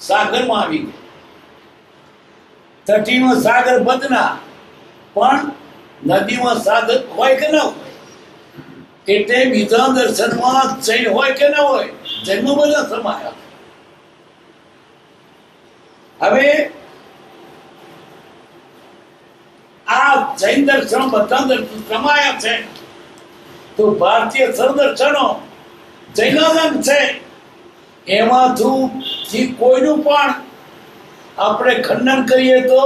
સાગરમાં આવી ગઈ. તટીનો સાગર બદના, પણ નદીમાં સાગર હોય કે ન હોય, એટલે બીજા દર્શનમાં જૈન હોય કે ન હોય, જૈનમાં બધા સમાયા. હવે આ જૈન દર્શન બધા દર્શન સમાયા છે, તો ભારતીય સર્વદર્શનો જૈનાનંદ છે. એમાંથી કોઈનું પણ આપણે ખંડન કરીએ તો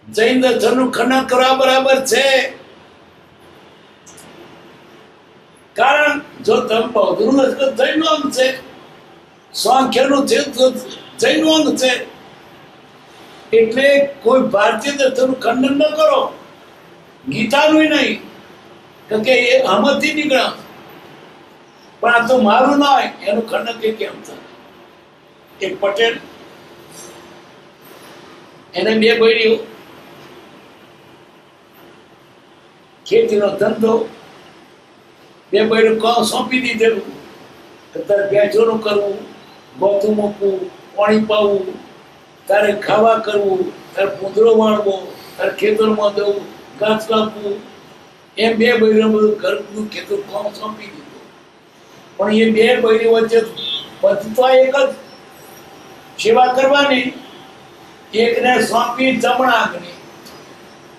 જૈન દર્શનનું ખંડન કરવા બરાબર છે. કારણ જો તમે બૌદ્ધનું લશ્કર જૈનનું અંગ છે, સાંખ્યનું છે તો જૈનનું અંગ છે, એટલે કોઈ ભારતીય દર્શનનું ખંડન ન કરો, ગીતાનું નહીં, કારણ કે એ આમાંથી નીકળ્યા. પણ આ તો મારું ના હોય એનું ખંડન કે કેમ થાય? એક પટેલ, એને બે બૈરીઓ, ખેતીનો ધંધો, બે બૈરું કામ સોંપી દીધેલું. તારે ભેંસોનું કરવું, ગોથું મૂકવું, પાણી પાવું, તારે ખાવા કરવું, તારે પૂંદરો વાળવો, તારે ખેતરમાં દઉં, ઘાસ કાપવું, એમ બે બૈરું બધું ઘરનું ખેતર કામ સોંપી દીધું. પણ એ બે બૈરી વચ્ચે બધું એક જ સેવા કરવાની. એકને સોંપી જમણાંગની,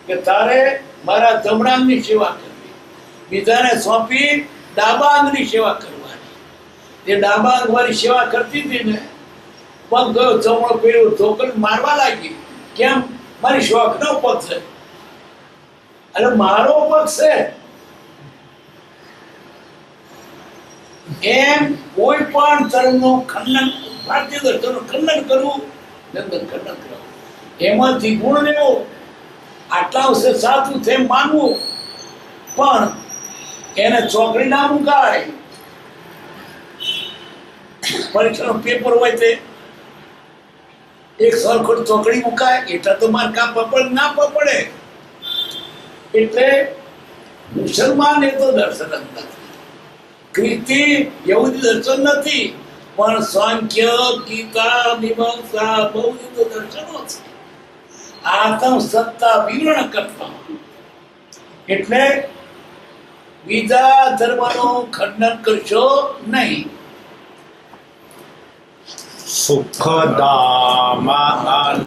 કે તારે મારા જમણાંગની સેવા કરવી. બીજાને સોંપી ડાબા અંગની સેવા કરવાની. એ ડાબા અંગ વાળી સેવા કરતી હતી ને, પગ ગયો જમણો પેલો ઢોકળી મારવા લાગી. કેમ? મારી શોખ નો પગ છે, એટલે મારો પગ છે. એમ કોઈ પણ ધર્મનું ખંડન, ભારતીય દર્શનનું ખંડન કરવું, ખંડન કરવું, એમાંથી ગુણ લેવો, આટલા વર્ષે સાચું છે માનવું, પણ એને ચોકડી ના મુકાય. પરીક્ષાનું પેપર હોય તે એક સરખો ચોકડી મુકાય એટલે તો માર કાપવા પડે ના પડે. એટલે મુસલમાન એ તો દર્શન જ નથી, કૃતિ યહૂદી દર્શન નથી, પણ સાંખ્ય, ગીતા, મીમાંસા બૌદ્ધ દર્શનો છે. આત્મ સત્તા વિવરણ કરતા, એટલે બીજા ધર્મનું ખંડન કરશો નહીં. સુખદામાં